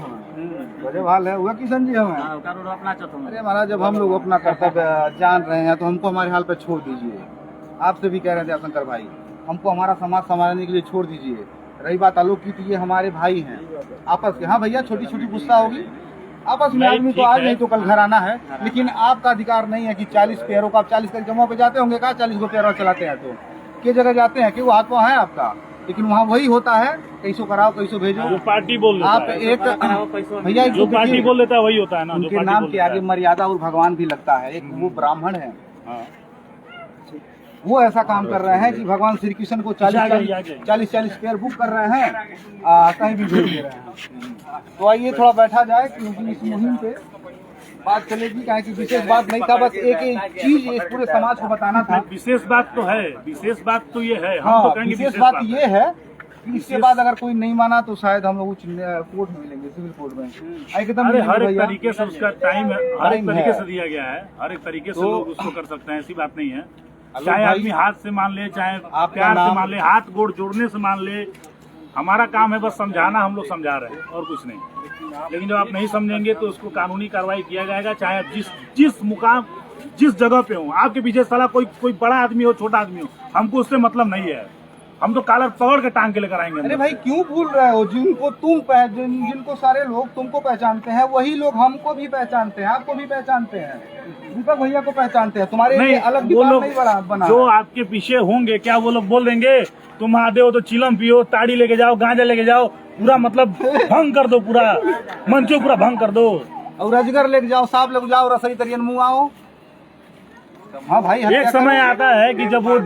बड़े भाल है हुआ किशन जी हमें। अरे महाराज जब हम लोग अपना कर्तव्य जान रहे हैं तो हमको हमारे हाल पे छोड़ दीजिए। आपसे भी कह रहे थे शंकर भाई, हमको हमारा समाज संभालने के लिए छोड़ दीजिए। रही बात आलोक की, तो ये हमारे भाई हैं आपस के। हाँ भैया छोटी छोटी गुस्सा होगी आपस में, आदमी को आज नहीं तो कल घर आना है। लेकिन आपका अधिकार नहीं है कि 40 पैरों का, आप 40 के जमाओं पे जाते होंगे कहा 40 को पैरों चलाते हैं तो किस जगह जाते हैं कि वो हाथ पाँव है आपका। लेकिन वहाँ वही होता है, कैसो कराओ कैसो भेजो, जो पार्टी बोल देता आप है। एक भैया जो पार्टी बोल देता है वही होता है ना। जो उनके पार्टी नाम बोल के देता आगे है। मर्यादा और भगवान भी लगता है। एक वो ब्राह्मण है, हाँ। वो ऐसा काम कर रहे हैं कि भगवान श्री कृष्ण को 40-40 पैर बुक कर रहे हैं, कहीं भी भेज दे रहे हैं। तो आइए थोड़ा बैठा जाए, क्योंकि इस मुहिम पे बात चलेगी। कहें कि विशेष बात नहीं था, बस एक चीज इस पूरे समाज को बताना था। विशेष बात तो है, विशेष बात तो ये है। हम हाँ, तो कहेंगे विशेष बात ये है कि इसके बाद अगर कोई नहीं माना तो शायद हम लोग उच्च कोर्ट में मिलेंगे, सिविल कोर्ट में एकदम। अरे हर एक तरीके से उसका टाइम है, हर एक टाइम तरीके है। से दिया गया है, हर एक तरीके से तो- लोग उसको कर सकते हैं, ऐसी बात नहीं है। आलोक चाहे भाई, आदमी हाथ से मान ले, चाहे आपका प्यार से नाम- मान ले, हाथ गोड़ जोड़ने से मान ले। हमारा काम है बस समझाना, हम लोग समझा रहे हैं और कुछ नहीं। लेकिन जब आप नहीं समझेंगे तो उसको कानूनी कार्रवाई किया जाएगा, चाहे आप जिस मुकाम जिस जगह पे हो। आपके पीछे साला कोई बड़ा आदमी हो छोटा आदमी हो, हमको उससे मतलब नहीं है। हम तो कालर पकड़ के टांग के लेकर आएंगे। अरे भाई क्यों भूल रहे हो? जिनको जिनको सारे लोग तुमको पहचानते हैं वही लोग हमको भी पहचानते हैं, आपको भी पहचानते हैं, दीपक भैया को पहचानते हैं। तुम्हारे लिए अलग वो डिपार्ट लोग नहीं बना। जो आपके पीछे होंगे, क्या वो लोग बोल देंगे तुम आते हो तो चिलम पियो, ताड़ी लेके जाओ, गांजा लेके जाओ, पूरा मतलब भंग कर दो, पूरा मंचो पूरा भंग कर दो, और अजगर लेके जाओ, सांप लेके जाओ, रसई तरियन मुँह आओ। हाँ भाई, एक समय आता है कि जब वो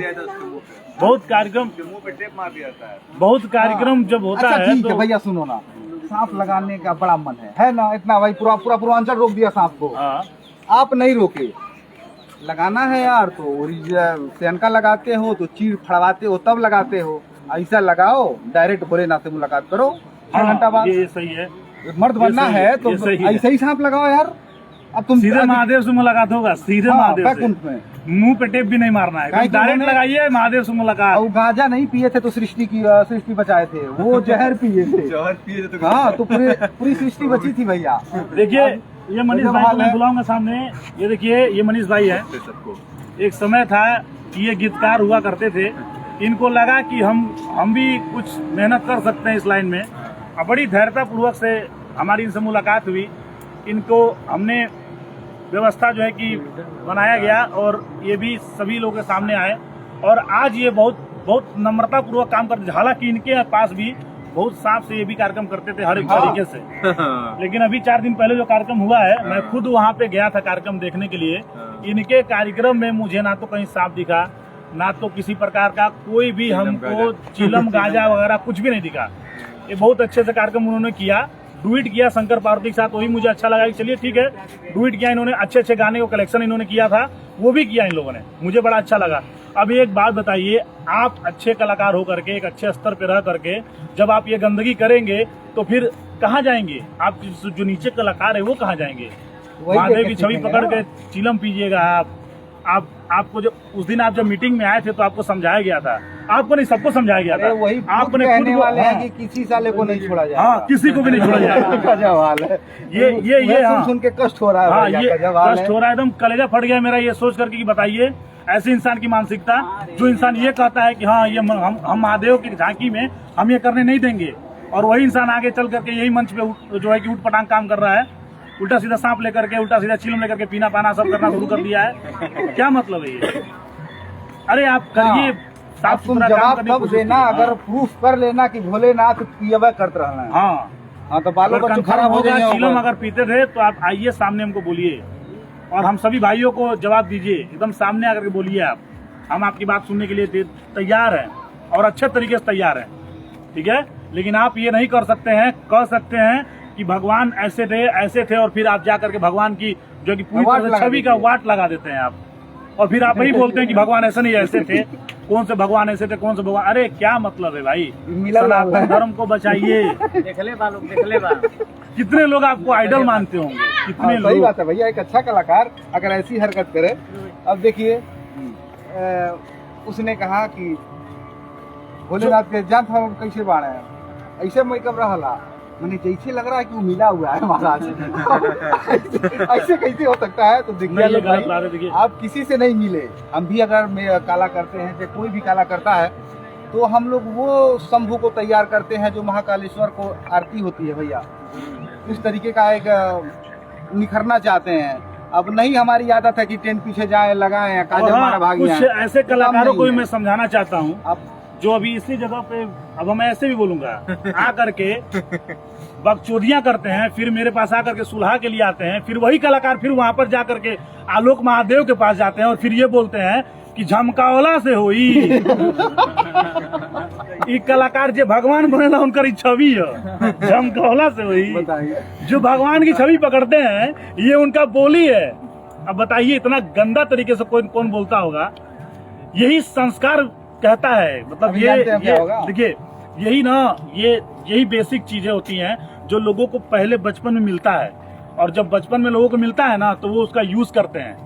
बहुत कार्यक्रम मुंह पे टेप मार दिया जाता है। बहुत कार्यक्रम जब होता अच्छा, है ठीक है तो भैया सुनो ना, सांप लगाने का बड़ा मन है ना इतना भाई, पूर्वांचल रोक दिया सांप को। हाँ, आप नहीं रोके, लगाना है यार तो सेनका लगाते हो तो चीर फड़वाते हो तब लगाते हो। ऐसा लगाओ, डायरेक्ट भोलेनाथ से मुलाकात करो 6 घंटा बाद। ये सही है। मर्द बनना ये सही है है, तो ये सही है। ऐसे ही सांप लगाओ यार। अब तुम सीधे महादेव से मुलाकात होगा, सीधे हाँ, महादेव से, बैकुंठ में। मुंह पे टेप भी नहीं मारना है, काहे कि डायरेक्ट उन्होंने- लगाइए महादेव से मुलाकात। और गांजा नहीं पिए थे तो सृष्टि बचाए थे, वो जहर पिए थे। जहर पिए तो हाँ, तो पूरी सृष्टि बची थी भैया। देखिए ये मनीष भाई को मैं बुलाऊंगा सामने। ये देखिए ये मनीष भाई है। सबको एक समय था कि ये गीतकार हुआ करते थे, इनको लगा कि हम भी कुछ मेहनत कर सकते हैं इस लाइन में। और बड़ी धैर्यता पूर्वक से हमारी इनसे मुलाकात हुई। इनको हमने व्यवस्था जो है कि बनाया गया और ये भी सभी लोगों के सामने आए और आज ये बहुत नम्रता पूर्वक काम करते। हालांकि इनके पास भी बहुत साफ से ये भी कार्यक्रम करते थे हर एक तरीके से। लेकिन अभी 4 दिन पहले जो कार्यक्रम हुआ है, मैं खुद वहाँ पे गया था कार्यक्रम देखने के लिए। इनके कार्यक्रम में मुझे ना तो कहीं सांप दिखा, ना तो किसी प्रकार का कोई भी हमको चिलम गांजा वगैरह कुछ भी नहीं दिखा। ये बहुत अच्छे से कार्यक्रम उन्होंने किया। डुइट किया शंकर पार्वती के साथ, वही मुझे अच्छा लगा कि चलिए ठीक है। डुइट किया इन्होंने, अच्छे गाने को कलेक्शन इन्होंने किया था, वो भी किया इन लोगों ने, मुझे बड़ा अच्छा लगा। अब एक बात बताइए, आप अच्छे कलाकार होकर के एक अच्छे स्तर पे रह करके जब आप ये गंदगी करेंगे तो फिर कहाँ जाएंगे? आप जो नीचे कलाकार है वो कहाँ जाएंगे? महादेव की छवि पकड़ के चिलम पीजिएगा आप। आपको जो उस दिन आप जब मीटिंग में आए थे तो आपको समझाया गया था, आपको नहीं सबको समझाया गया था। वही आपने कहने खुद वाले हैं कि किसी साले को नहीं छोड़ा जाएगा। हाँ, किसी को भी नहीं छोड़ा जाएगा। गजब हाल है ये हाँ। सुन के कष्ट हो रहा है। हाँ, भैया, ये गजब हाल कष्ट है। हो रहा है, एकदम कलेजा फट गया मेरा ये सोच करके कि बताइए ऐसे इंसान की मानसिकता, जो इंसान ये कहता है कि हाँ ये हम महादेव की झांकी में हम ये करने नहीं देंगे, और वही इंसान आगे चल करके यही मंच पे जो है कि उठपटांग काम कर रहा है, उल्टा सीधा सांप लेकर के, उल्टा सीधा चिलम लेकर के पीना पाना सब करना शुरू कर दिया है। क्या मतलब है ये? अरे आप करिए अब तुम जवाब तब देना अगर प्रूफ कर लेना कि भोलेनाथ पियबा करते रहना है। हाँ, हाँ, तो बालों अगर बच्चों कंफर्म खराब हो होगा जाएंगे। चिलम अगर पीते थे तो आप आइए सामने हमको बोलिए, और हम सभी भाइयों को जवाब दीजिए, एकदम सामने आकर के बोलिए आप। हम आपकी बात सुनने के लिए तैयार हैं और अच्छे तरीके से तैयार हैं, ठीक है। लेकिन आप ये नहीं कर सकते हैं, कह सकते हैं कि भगवान ऐसे थे और फिर आप जाकर के भगवान की जो कि पूरी तरह से छवि का वाट लगा देते हैं आप, और फिर आप ही बोलते हैं कि भगवान ऐसे नहीं ऐसे थे। कौन से भगवान ऐसे थे, कौन से भगवान, अरे क्या मतलब है भाई, सनातन धर्म को बचाइए। देख ले बा कितने लोग आपको आइडल मानते होंगे, कितने सही लोग। बात है भैया, एक अच्छा कलाकार अगर ऐसी हरकत करे। अब देखिए उसने कहा कि भोलेनाथ के जान था कैसे बाढ़ है, ऐसे मैं कब रहा मैंने जैसे लग रहा है कि वो मिला हुआ है महाराज। ऐसे कैसे हो सकता है? तो देखिए आप किसी से नहीं मिले। हम भी अगर काला करते हैं या कोई भी काला करता है तो हम लोग वो शंभू को तैयार करते हैं जो महाकालेश्वर को आरती होती है भैया, इस तरीके का एक निखरना चाहते हैं। अब नहीं हमारी आदत है कि टेंट पीछे जाए लगाए काजल मारा भागी कुछ ऐसे कलाकारों को भी मैं समझाना चाहता हूँ अब जो अभी इसी जगह पे, अब मैं ऐसे भी बोलूंगा, आ करके बकचोदियां करते हैं, फिर मेरे पास आकर के सुलह के लिए आते हैं, फिर वही कलाकार फिर वहां पर जाकर के आलोक महादेव के पास जाते हैं और फिर ये बोलते हैं कि झमकावला से होई। ये कलाकार जो भगवान बनेला उनकर छवि है, झमकावला से होई। जो भगवान की छवि पकड़ते हैं ये उनका बोली है। अब बताइए इतना गंदा तरीके से कौन बोलता होगा? यही संस्कार कहता है, मतलब ये देखिए यही ना, यही बेसिक चीजें होती हैं जो लोगों को पहले बचपन में मिलता है, और जब बचपन में लोगों को मिलता है ना तो वो उसका यूज करते हैं।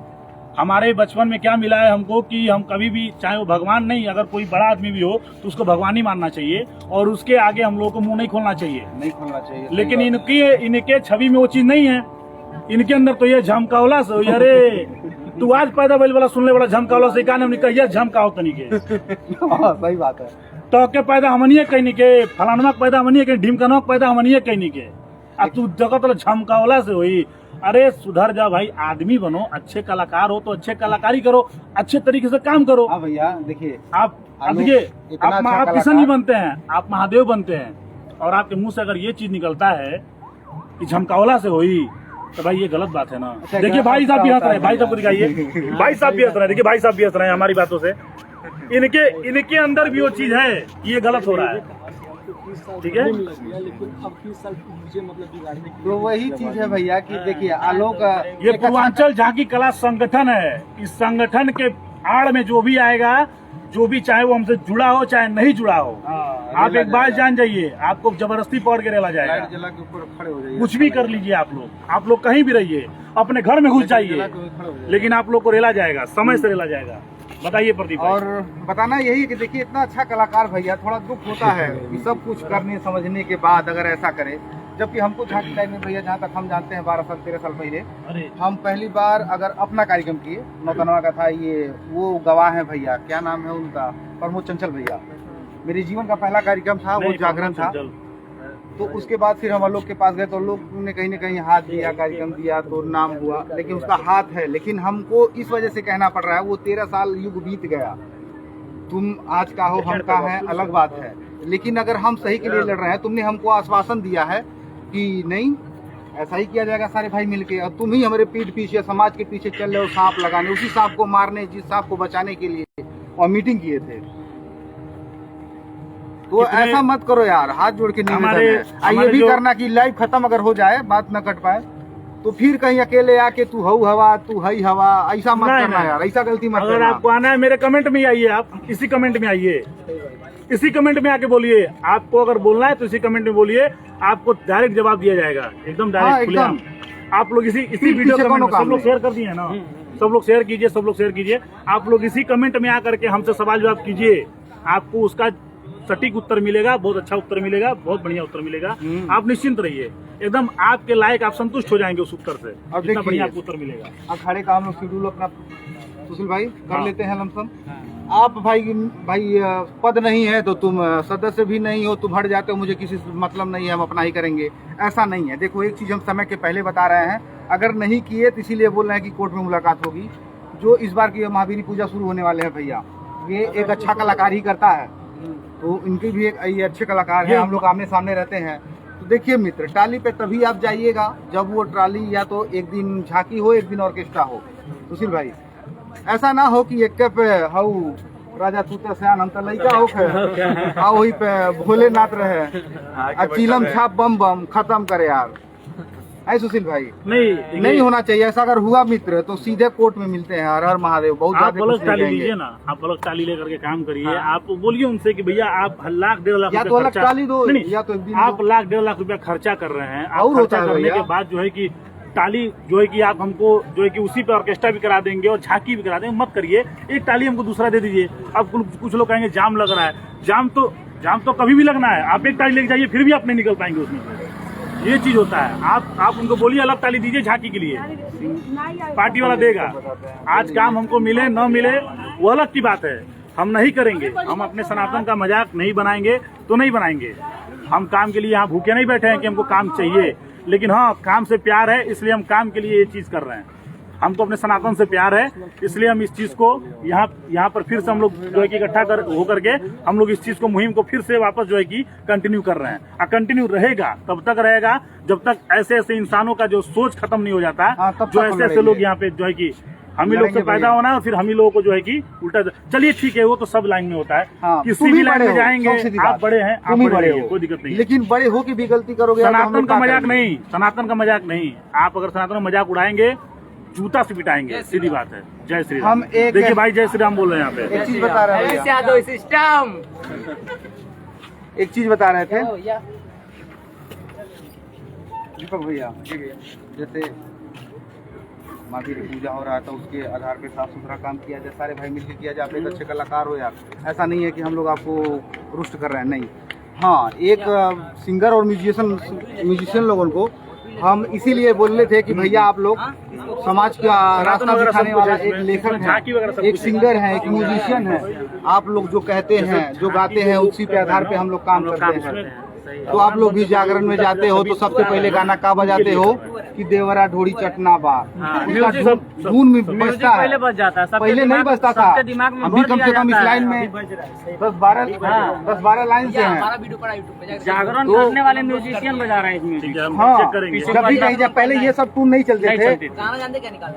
हमारे बचपन में क्या मिला है हमको कि हम कभी भी, चाहे वो भगवान नहीं, अगर कोई बड़ा आदमी भी हो तो उसको भगवान ही मानना चाहिए और उसके आगे हम लोगों को मुंह नहीं खोलना चाहिए। लेकिन इनके छवि में वो चीज नहीं है। इनके अंदर तो ये झमकावला से, अरे तू आज पैदा बैल वाला सुनने वाला झमकावला से कहने हमने कहिए झमकाओ तनी के। सही बात है। तो के पैदा हमनिए कहनी के, फलानवा के पैदा हमनिए के, ढिमकनवा के पैदा हमनिए कहनी के, आ तू जगह तो झमकावला से हुई। अरे सुधर जा भाई, आदमी बनो, अच्छे कलाकार हो तो अच्छे कलाकारी करो, अच्छे तरीके से काम करो। हाँ भैया देखिए, आप किशन नहीं बनते हैं, आप महादेव बनते हैं, और आपके मुंह से अगर ये चीज निकलता है कि झमकावला से हुई तो भाई ये गलत बात है ना। देखिए भाई साहब भी हंस रहे हैं, भाई साहब को दिखाइए, भाई साहब भी हंस रहे हैं, देखिए भाई साहब भी हंस रहे हैं हमारी बातों से। इनके अंदर भी वो चीज है, ये गलत हो रहा है, ठीक है। तो वही चीज है भैया कि देखिए आलोक, ये पूर्वांचल झांकी कला संगठन है। इस संगठन के आड़ में जो भी आएगा, जो भी चाहे वो हमसे जुड़ा हो चाहे नहीं जुड़ा हो, आप एक बात जान जाइए, आपको जबरदस्ती पकड़ के रेला जाएगा। कुछ भी कर लीजिए आप लोग कहीं भी रहिए, अपने घर में घुस जाइए, लेकिन आप लोग को रेला जाएगा, समय से रेला जाएगा। बताइए प्रदीप। और बताना यही है कि देखिए इतना अच्छा कलाकार भैया, थोड़ा दुख होता है कि सब कुछ करने समझने के बाद अगर ऐसा करे। जबकि हमको झांकी टाइम में भैया, जहाँ तक हम जानते हैं 12 साल 13 साल पहले हम पहली बार अगर अपना कार्यक्रम किए, नौतनवा का था ये, वो गवाह है भैया, क्या नाम है उनका, प्रमोद चंचल भैया। मेरे जीवन का पहला कार्यक्रम था वो, जागरण था। तो उसके बाद फिर हम आलोक के पास गए तो लोग ने कहीं न कहीं हाथ दिया, कार्यक्रम दिया तो नाम हुआ, लेकिन उसका हाथ है। लेकिन हमको इस वजह से कहना पड़ रहा है, वो 13 साल युग बीत गया, तुम आज का हो हम का है अलग बात है, लेकिन अगर हम सही के लिए लड़ रहे हैं, तुमने हमको आश्वासन दिया है कि नहीं ऐसा ही किया जाएगा सारे भाई मिलके, और तुम ही हमारे पीठ पीछे, समाज के पीछे चल रहे हो सांप लगाने, उसी सांप को मारने, जिस सांप को बचाने के लिए और मीटिंग किए थे। तो ऐसा मत करो यार, हाथ जोड़ के निवेदन है। ये भी करना कि लाइव खत्म अगर हो जाए, बात न कट पाए, तो फिर कहीं अकेले आके तू हऊ हवा, तू हई हवा, ऐसा मत करना यार, ऐसा गलती मत करना। अगर आपको आना है मेरे कमेंट में आइए, आप इसी कमेंट में आइए, इसी कमेंट में आके बोलिए। आपको अगर बोलना है तो इसी कमेंट में बोलिए, आपको डायरेक्ट जवाब दिया जाएगा, एकदम डायरेक्ट खुलेआम। आप लोग इसी वीडियो कमेंट सब लोग शेयर कर दिए ना, सब लोग शेयर कीजिए, सब लोग शेयर कीजिए। आप लोग इसी कमेंट में आकर के हमसे सवाल जवाब कीजिए, आपको उसका सटीक उत्तर मिलेगा, बहुत अच्छा उत्तर मिलेगा, बहुत बढ़िया उत्तर मिलेगा। आप निश्चिंत रहिए, एकदम आपके लायक, आप संतुष्ट हो जाएंगे उस उत्तर से, इतना बढ़िया आपको उत्तर मिलेगा। अखाड़े का हम लोग शेड्यूल अपना सुशील भाई कर लेते हैं लमसम। आप भाई पद नहीं है तो तुम सदस्य भी नहीं हो, तुम हट जाते हो, मुझे किसी से मतलब नहीं है, हम अपना ही करेंगे, ऐसा नहीं है। देखो एक चीज हम समय के पहले बता रहे हैं, अगर नहीं किए तो इसीलिए बोल रहे हैं कि कोर्ट में मुलाकात होगी। जो इस बार की महावीरी पूजा शुरू होने वाले हैं भैया, ये एक अच्छा कलाकार ही करता है, तो इनकी भी एक ये अच्छे कलाकार हैं, हम लोग आमने सामने रहते हैं, तो देखिए मित्र, टाली पे तभी आप जाइएगा जब वो ट्राली या तो एक दिन झांकी हो, एक दिन ऑर्केस्ट्रा हो। सुशील भाई, ऐसा ना हो कि एक पे हाउ राजा तूते सयान हम तो लइका हो के आ वही पे भोलेनाथ रहे आ चिलम छाप बम बम खत्म करे यार। ऐ सुशील भाई, नहीं होना चाहिए ऐसा। अगर हुआ मित्र तो सीधे कोर्ट में मिलते हैं। हर हर महादेव। बहुत आप अलग टाली लीजिए ना, आप अलग टाली लेकर के काम करिए। आप बोलिए उनसे कि भैया आप लाख 1.5 लाख या तो अलग टाली दो, या तो आप लाख 1.5 लाख रुपया खर्चा कर रहे हैं। और खर्चा करने के बाद जो है कि टाली जो है कि आप हमको जो है कि उसी पे ऑर्केस्ट्रा भी करा देंगे और झांकी भी करा देंगे। मत करिए, एक टाली हमको दूसरा दे दीजिए। अब कुछ लोग कहेंगे जाम लग रहा है। जाम तो कभी भी लगना है। आप एक टाली लेके जाइए, फिर भी आप नहीं निकल पाएंगे उसमें से। ये चीज होता है। आप उनको बोलिए अलग टाली दीजिए झांकी के लिए, पार्टी वाला देगा। आज काम हमको मिले न मिले वो अलग की बात है, हम नहीं करेंगे। हम अपने सनातन का मजाक नहीं बनाएंगे तो नहीं बनाएंगे। हम काम के लिए यहाँ भूखे नहीं बैठे हैं कि हमको काम चाहिए, लेकिन हाँ काम से प्यार है इसलिए हम काम के लिए ये चीज कर रहे हैं। हमको अपने सनातन से प्यार है इसलिए हम इस चीज को यहाँ पर फिर से हम लोग जो है कि इकट्ठा होकर के हम लोग इस चीज को मुहिम को फिर से वापस जो है कि कंटिन्यू कर रहे हैं। और कंटिन्यू रहेगा तब तक रहेगा जब तक ऐसे ऐसे इंसानों का जो सोच खत्म नहीं हो जाता। जो ऐसे ऐसे लोग यहाँ पे जो है कि हम ही लोग से पैदा होना है और फिर हम ही लोगों को जो है कि उल्टा। चलिए ठीक है, वो तो सब लाइन में होता है। किसी भी लाइन में जाएंगे, आप बड़े हैं, आप बड़े हो, कोई दिक्कत नहीं। लेकिन बड़े हो की भी गलती करोगे। सनातन का मजाक नहीं, सनातन का मजाक नहीं। आप अगर सनातन का मजाक उड़ाएंगे जूता से पिटाएंगे, सीधी बात है। जय श्री राम। देखिए भाई, जय श्री राम बोल रहे हैं यहाँ पे। एक चीज बता रहे हैं, सिस्टम एक चीज बता रहे थे दीपक भैया, जैसे माता की पूजा हो रहा था उसके आधार पे साफ सुथरा काम किया जाए, सारे भाई मिलकर किया जाए। आप एक अच्छे कलाकार हो यार, ऐसा नहीं है कि हम लोग आपको रुष्ट कर रहे हैं, नहीं। हाँ, एक सिंगर और म्यूजिशियन लोगों को हम इसीलिए बोल रहे थे कि भैया आप लोग समाज का रास्ता दिखाने वाला एक लेखक है, एक सिंगर है, एक म्यूजिशियन है। आप लोग जो कहते हैं, जो गाते हैं, उसी पे आधार पे हम लोग काम करते हैं। तो आप लोग भी जागरण में जाते हो तो सबसे पहले गाना का बजाते हो कि देवरा ढोड़ी चटना बा। उसका धुन में बजता है, पहले बज जाता है, पहले नहीं बजता था। दिमाग में अभी कम से कम इस लाइन में 10-12 लाइन से हैं। जागरण करने वाले म्यूजिशियन बजा रहे हैं इसमें। हाँ, जब भी कहीं जाए पहले ये सब टून नहीं चलते थे।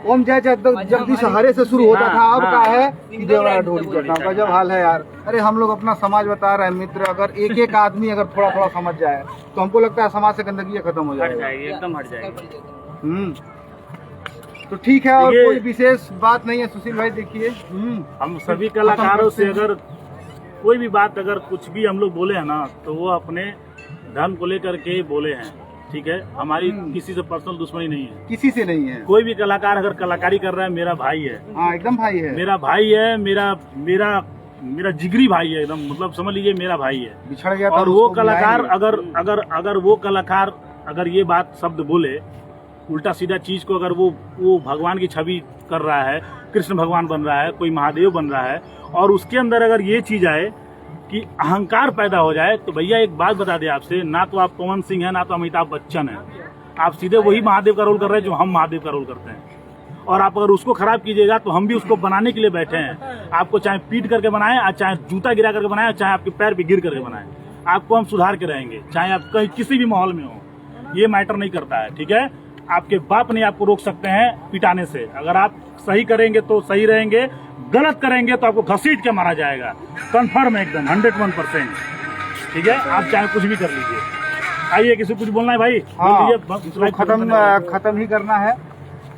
ओम जय जगदीश हरे से शुरू होता था, अब का है कि देवरा ढोड़ी चटना। गजब हाल है यार। अरे हम लोग अपना समाज बता रहे हैं मित्र। अगर एक एक आदमी अगर थोड़ा थोड़ा समझ जाए तो हमको लगता है समाज से गंदगी खत्म हो जाएगी, एकदम हट जाएगी। तो ठीक है, और कोई विशेष बात नहीं है सुशील भाई। देखिए हम सभी कलाकारों से अगर कोई भी बात अगर कुछ भी हम लोग बोले हैं ना तो वो अपने धर्म को लेकर के बोले हैं, ठीक है। हमारी किसी से पर्सनल दुश्मनी नहीं है, किसी से नहीं है। कोई भी कलाकार अगर कलाकारी कर रहा है मेरा भाई है। हाँ, एकदम भाई है, मेरा भाई है, मेरा जिगरी भाई है एकदम, मतलब समझ लीजिए मेरा भाई है। बिछड़ गया और वो कलाकार अगर ये बात शब्द बोले उल्टा सीधा चीज को, अगर वो भगवान की छवि कर रहा है, कृष्ण भगवान बन रहा है, कोई महादेव बन रहा है, और उसके अंदर अगर ये चीज आए कि अहंकार पैदा हो जाए, तो भैया एक बात बता दें आपसे, ना तो आप पवन सिंह है, ना तो अमिताभ बच्चन है। आप सीधे वही महादेव का रोल कर रहे हैं जो हम महादेव का रोल करते हैं। और आप अगर उसको खराब कीजिएगा तो हम भी उसको बनाने के लिए बैठे हैं। आपको चाहे पीट करके बनाए, चाहे जूता गिरा करके बनाए, चाहे आपके पैर पे गिर करके बनाए, आपको हम सुधार के रहेंगे, चाहे आप कहीं किसी भी माहौल में हो। ये मैटर नहीं करता है, ठीक है। आपके बाप नहीं आपको रोक सकते हैं पिटाने से। अगर आप सही करेंगे तो सही रहेंगे, गलत करेंगे तो आपको घसीट के मारा जाएगा, कंफर्म है एकदम 101%, ठीक है। आप चाहे कुछ भी कर लीजिए। आइए, किसी कुछ बोलना है भाई? हाँ, खत्म ही करना है।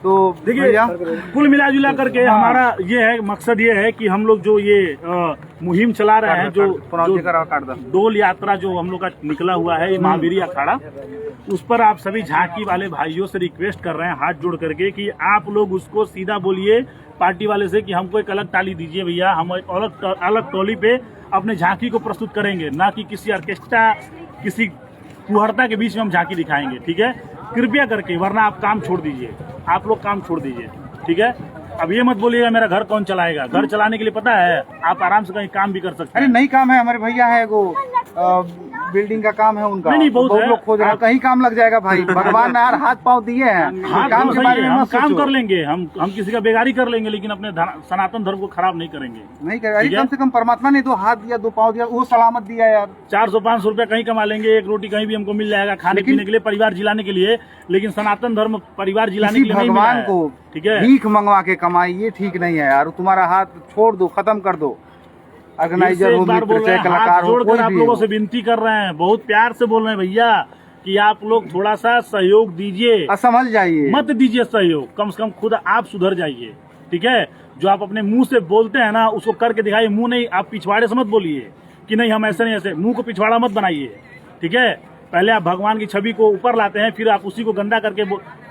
तो देखिए, कुल मिला जुला करके हमारा ये है, मकसद ये है कि हम लोग जो ये मुहिम चला रहे हैं, जो डोल यात्रा जो हम लोग का निकला हुआ है, ये महावीरी अखाड़ा, उस पर आप सभी झांकी वाले भाइयों से रिक्वेस्ट कर रहे हैं हाथ जोड़ करके कि आप लोग उसको सीधा बोलिए पार्टी वाले से कि हमको एक अलग टाली दीजिए भैया, हम एक अलग टोली पे अपने झांकी को प्रस्तुत करेंगे, ना कि किसी ऑर्केस्ट्रा, किसी कुहड़ता के बीच में हम झांकी दिखाएंगे, ठीक है। कृपया करके, वरना आप काम छोड़ दीजिए, आप लोग काम छोड़ दीजिए, ठीक है। अब ये मत बोलिएगा मेरा घर कौन चलाएगा। घर चलाने के लिए पता है आप आराम से कहीं काम भी कर सकते हैं। अरे नहीं, काम है हमारे भैया है वो बिल्डिंग का काम है उनका। नहीं, बहुत है। लोग खोज रहे हैं, कहीं काम लग जाएगा भाई। भगवान ने यार हाथ पाँव दिए हैं, हाँ काम तो के बारे में हम मत काम सोचो। कर लेंगे, हम किसी का बेगारी कर लेंगे, लेकिन अपने सनातन धर्म को खराब नहीं करेंगे। नहीं करेगा, ठीक है? कम से कम परमात्मा ने 2 हाथ दिया, 2 पाँव दिया, वो सलामत दिया यार। 400-500 रुपया कहीं कमा लेंगे, एक रोटी कहीं भी हमको मिल जाएगा खाने पीने के लिए, परिवार जिलाने के लिए, लेकिन सनातन धर्म परिवार जिलाने के लिए नहीं मिला भगवान है। को ठीक है, भीख मंगवा के कमाई, ये ठीक नहीं है यार। तुम्हारा हाथ छोड़ दो, खत्म कर दो। ऑर्गेनाइजर इससे हो, एक बार बोल मित्र रहे से, हैं, हाथ कलाकार हो, जोड़कर कोई आप भी लोगों हो। से विनती कर रहे हैं, बहुत प्यार से बोल रहे हैं भैया कि आप लोग थोड़ा सा सहयोग दीजिए, समझ जाइए, मत दीजिए सहयोग, कम से कम खुद आप सुधर जाइए। ठीक है, जो आप अपने मुंह से बोलते हैं ना, उसको करके दिखाइए। मुंह नहीं, आप पिछवाड़े से मत बोलिए कि नहीं हम ऐसे नहीं, ऐसे मुंह को पिछवाड़ा मत बनाइए। ठीक है, पहले आप भगवान की छवि को ऊपर लाते हैं, फिर आप उसी को गंदा करके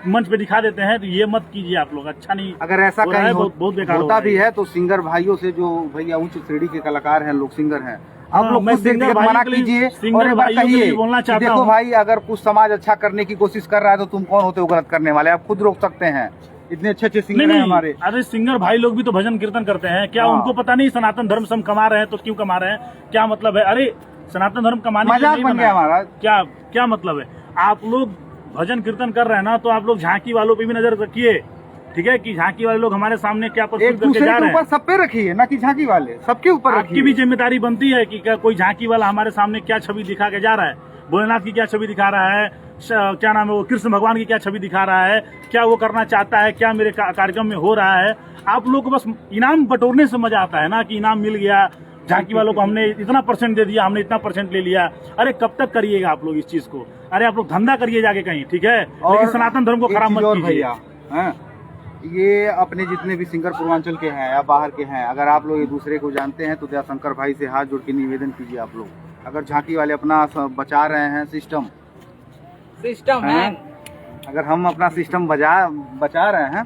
मंच पे दिखा देते हैं, तो ये मत कीजिए आप लोग, अच्छा नहीं। अगर ऐसा हो रहा कहीं है, बहुत बेकार होता हो भी रहा है तो सिंगर भाइयों से, जो भैया उच्च श्रेणी के कलाकार हैं, लोग सिंगर हैं, आप हाँ, लोग मैं खुद देख सिंगर के भाइयों मना के लिए- कीजिए सिंगर और एक बार भाइयों के लिए कहिए बोलना कि चाहता देखो हूँ। भाई, अगर कुछ समाज अच्छा करने की कोशिश कर रहा है तो तुम कौन होते हो गलत करने वाले? आप खुद रोक सकते हैं, इतने अच्छे अच्छे सिंगर हैं हमारे। अरे सिंगर भाई लोग भी तो भजन कीर्तन करते हैं, क्या हाँ। उनको पता नहीं सनातन धर्म से हम कमा रहे हैं तो क्यों कमा रहे हैं, क्या मतलब है? अरे सनातन धर्म कमाने के लिए मजाक नहीं बन बना गया है। हमारा। क्या क्या मतलब है? आप लोग भजन कीर्तन कर रहे हैं ना, तो आप लोग झांकी वालों पे भी नजर रखिए। ठीक है, कि झांकी वाले लोग हमारे सामने क्या एक प्रस्तुत करके दूसरे जा के रहे ऊपर हैं। सब पे रखिए, ना कि झांकी वाले, सबके ऊपर आपकी भी रखिए। जिम्मेदारी बनती है कि क्या कोई झांकी वाला हमारे सामने क्या छवि दिखा के जा रहा है, भोलेनाथ की क्या छवि दिखा रहा है, क्या नाम है वो, कृष्ण भगवान की क्या छवि दिखा रहा है, क्या वो करना चाहता है, क्या मेरे कार्यक्रम में हो रहा है। आप लोग को बस इनाम बटोरने से मजा आता है ना, कि इनाम मिल गया, झांकी वालों को हमने इतना परसेंट दे दिया, हमने इतना परसेंट ले लिया। अरे कब तक करिएगा आप लोग इस चीज को? अरे आप लोग धंधा करिए जाके कहीं, ठीक है, लेकिन सनातन धर्म को एक खराब चीज मत और कीजिए। भैया, हैं, ये अपने जितने भी सिंगर पूर्वांचल के हैं या बाहर के हैं, अगर आप लोग एक दूसरे को जानते हैं तो दयाशंकर भाई से हाथ जोड़ के निवेदन कीजिए आप लोग। अगर झांकी वाले अपना बचा रहे हैं सिस्टम है, अगर हम अपना सिस्टम बचा रहे हैं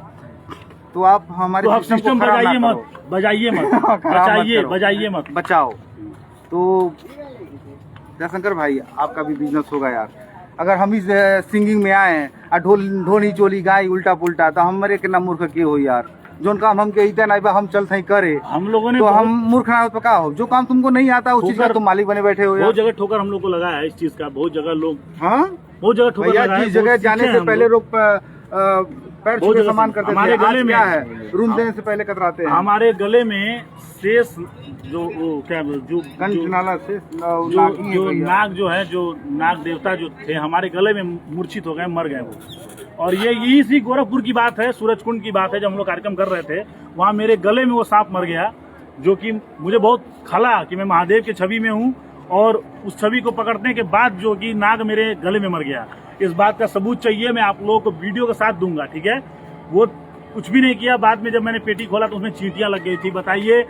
तो आप हमारे तो आप सिस्टम सिस्टम को खराब ना बजाइए करो। मत, बजाइए मत, खराब मत बचाइए करो। बजाइए मत। बचाओ। तो दयाशंकर भाई, आपका भी बिजनेस होगा यार। अगर हम इस सिंगिंग में आए और ढोली चोली गाय उल्टा पुल्टा, तो हमारे के ना मूर्ख के हो यार। जोन काम हमके इतना नहीं बा, हम चल थई करे, हम लोगों ने तो बहुत- हम मूर्ख ना हो तो क्या हो? जो काम तुमको नहीं आता उस चीज का तुम मालिक बने बैठे हो यार। बहुत जगह ठोकर हम लोग को लगा है इस चीज का, बहुत जगह लोग, हाँ बहुत जगह ठोकर भैया, लगा है। जिस जगह बहुत जाने सीखे से हैं हम पहले लोग। लोग पैर बहुत छूके जगह सामान से- करते थे। हमारे गले आज में- क्या है, रूम देने से पहले कतराते हैं। हमारे गले में शेष जो वो क्या जो कंठ जो- नाला से जो नागी है जो भैया। नाग जो है, जो नाग देवता जो थे हमारे गले में मूर्छित हो गए, मर गए वो। और ये इसी गोरखपुर की बात है, सूरजकुंड की बात है, जब हम लोग कार्यक्रम कर रहे थे वहाँ मेरे गले में वो सांप मर गया, जो कि मुझे बहुत खला कि मैं महादेव की छवि में हूँ, और उस छवि को पकड़ने के बाद जो कि नाग मेरे गले में मर गया। इस बात का सबूत चाहिए, मैं आप लोगों को वीडियो के साथ दूंगा। ठीक है, वो कुछ भी नहीं किया। बाद में जब मैंने पेटी खोला तो उसमें चींटियां लग गई थी। बताइए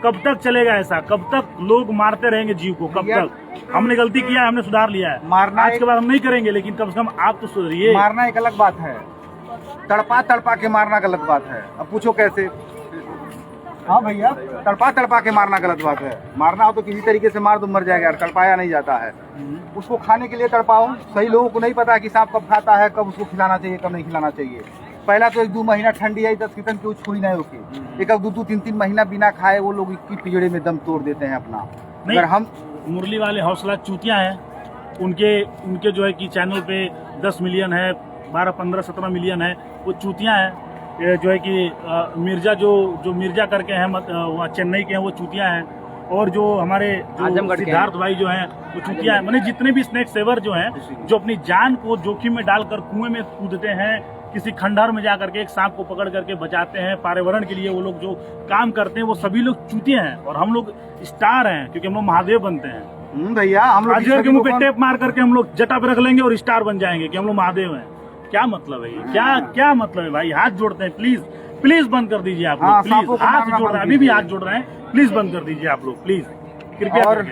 कब तक चलेगा ऐसा? कब तक लोग मारते रहेंगे जीव को? कब तक? हमने गलती किया है, हमने सुधार लिया है, मारना आज के बाद हम नहीं करेंगे, लेकिन कम से कम आप तो सुधरिए। मारना एक अलग बात है, तड़पा के मारना गलत बात है। अब पूछो कैसे? हाँ भैया, तड़पा के मारना गलत बात है। मारना हो तो किसी तरीके से मार दो, मर जाएगा यार, तड़पाया नहीं जाता है। उसको खाने के लिए तड़पाओ। सही लोगों को नहीं पता कि सांप कब खाता है, कब उसको खिलाना चाहिए, कब नहीं खिलाना चाहिए। पहला तो 1-2 महीना ठंडी आई, 10 कितन की छुई नहीं होगी। एक 2-2, 3-3 महीना बिना खाए वो लोग इसकी पिजड़े में दम तोड़ देते हैं अपना। नहीं, अगर हम मुरली वाले हौसला चूतियां हैं, उनके जो है कि चैनल पे 10 मिलियन है, 12, 15, 17 मिलियन है, वो चूतियां हैं। ये जो है कि मिर्जा जो मिर्जा करके हैं, वहाँ चेन्नई के हैं, वो चूतियां हैं। और जो हमारे जो सिद्धार्थ भाई जो हैं वो चूतियां हैं। मैंने जितने भी स्नेक सेवर जो हैं, जो अपनी जान को जोखिम में डालकर कुएं में कूदते हैं, किसी खंडहर में जाकर के एक सांप को पकड़ करके बचाते हैं, पर्यावरण के लिए वो लोग जो काम करते हैं, वो सभी लोग चूतिया हैं। और हम लोग स्टार हैं, क्योंकि हम लोग महादेव बनते हैं। भैया, हम लोग अजय के मुंह पे टेप मार करके हम लोग जटा पे रख लेंगे और स्टार बन जाएंगे कि हम लोग महादेव हैं। क्या मतलब है ये? क्या मतलब है भाई? हाथ जोड़ते हैं, प्लीज प्लीज बंद कर दीजिए आप लोग, हाँ, प्लीज। सांपों को हाथ मारना जोड़ रहे बंद हैं, अभी भी कीजिए। हाथ जोड़ रहे हैं, प्लीज बंद कर दीजिए आप लोग, प्लीज, कृपया और करके।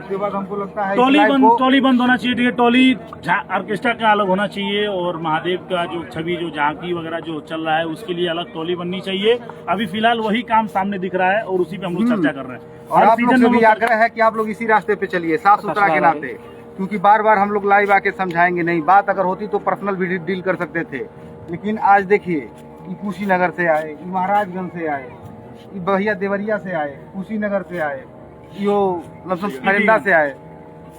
उसके बाद हमको लगता है टोली बंद होना चाहिए। ठीक है, टोली ऑर्केस्ट्रा का अलग होना चाहिए, और महादेव का जो छवि, जो झांकी वगैरह जो चल रहा है, उसके लिए अलग टोली बननी चाहिए। अभी फिलहाल वही काम सामने दिख रहा है और उसी पे हम लोग चर्चा कर रहे हैं। और हर आप लोग सीजन से में भी हम आग्रह है कि आप लोग इसी रास्ते पे चलिए, साफ सुथरा के नाते। क्योंकि बार बार हम लोग लाइव आके समझाएंगे नहीं। बात अगर होती तो पर्सनल भी डील कर सकते थे, लेकिन आज देखिए, ये कुशीनगर से आए, ये महाराजगंज से आए, ये भैया देवरिया से आए, कुशीनगर से आए, यो लमसम फरिंदा से आए।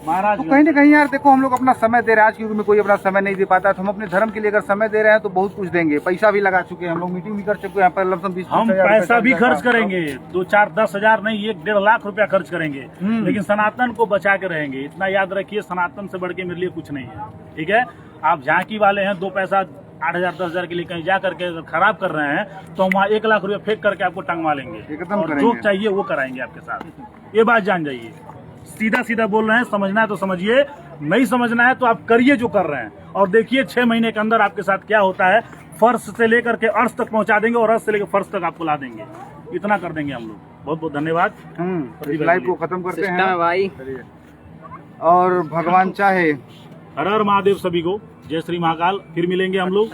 महाराज तो कहीं ना कहीं यार देखो हम लोग अपना समय दे रहे हैं। आज के युग में कोई अपना समय नहीं दे पाता, तो हम अपने धर्म के लिए अगर समय दे रहे हैं तो बहुत कुछ देंगे। पैसा भी लगा चुके हैं हम लोग, मीटिंग भी कर चुके हैं पर लमसम 20 हम हजार पैसा भी रुपया खर्च करेंगे, 2 4 10 हजार नहीं 1-1.5 लाख रुपया खर्च करेंगे, लेकिन सनातन को बचा के रहेंगे। इतना याद रखिए, सनातन से बढ़ के मेरे लिए कुछ नहीं है। ठीक है, आप झांकी वाले हैं, 2 पैसा 8,000 10,000 के लिए कहीं जा करके अगर खराब कर रहे हैं तो हम वहाँ 1 लाख रुपया फेंक करके आपको टंगवा लेंगे एकदम और करेंगे। जो चाहिए वो कराएंगे आपके साथ। ये बात जान जाइए, सीधा सीधा बोल रहे हैं। समझना है तो समझिए, नहीं समझना है तो आप करिए जो कर रहे हैं, और देखिए 6 महीने के अंदर आपके साथ क्या होता है। फर्श से लेकर के अर्श तक पहुंचा देंगे और अर्श से लेकर फर्श तक आपको ला देंगे। इतना कर देंगे हम लोग। बहुत बहुत धन्यवाद। इस लाइव को खत्म करते हैं भाई, और भगवान चाहे। हर हर महादेव सभी को, जय श्री महाकाल। फिर मिलेंगे हम लोग,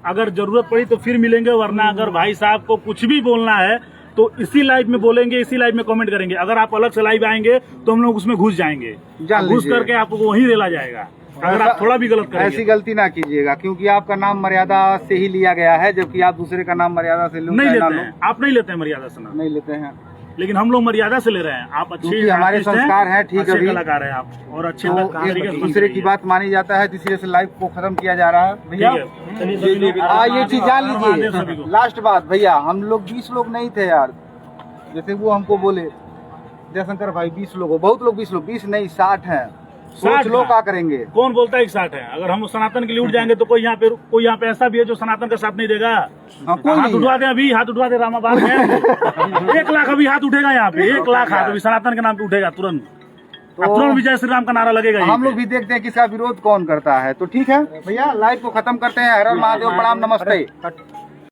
अगर जरूरत पड़ी तो फिर मिलेंगे, वरना अगर भाई साहब को कुछ भी बोलना है तो इसी लाइव में बोलेंगे, इसी लाइव में कमेंट करेंगे। अगर आप अलग से लाइव आएंगे तो हम लोग उसमें घुस जाएंगे, घुस करके आपको वहीं रेला जाएगा अगर आप थोड़ा भी गलत करेंगे। ऐसी गलती ना कीजिएगा, क्योंकि आपका नाम मर्यादा से ही लिया गया है, जबकि आप दूसरे का नाम मर्यादा से नहीं लेते हैं। आप नहीं लेते हैं मर्यादा से नाम, नहीं लेते हैं, लेकिन हम लोग मर्यादा से ले रहे हैं। आप अच्छे हमारे artist संस्कार हैं, ठीक है, अच्छे कलाकार हैं आप, और अच्छे तो तरीके से एक दूसरे की बात मानी जाता है, इसलिए से लाइव को खत्म किया जा रहा है भैया। ये चीज जान लीजिए, लास्ट बात भैया, हम लोग 20 लोग नहीं थे यार, जैसे वो हमको बोले जयशंकर भाई 20 लोग हो, बहुत लोग 20 लोग, 20 नहीं 60 हैं। सोच लो क्या करेंगे। कौन बोलता है 60 है? अगर हम सनातन के लिए उठ जाएंगे तो कोई यहाँ पे ऐसा भी है जो सनातन का साथ नहीं देगा। हाथ उठवा दे, अभी हाथ उठवा दे रामाबाद में 1 लाख अभी हाथ उठेगा यहाँ पे, 1 लाख हाथ अभी सनातन के नाम पे उठेगा तुरंत। तो तुरंत विजय श्री राम का नारा लगेगा। हम लोग भी देखते हैं कि इसका विरोध कौन करता है। तो ठीक है भैया, लाइव को खत्म करते हैं। हर हर महादेव, प्रणाम, नमस्ते।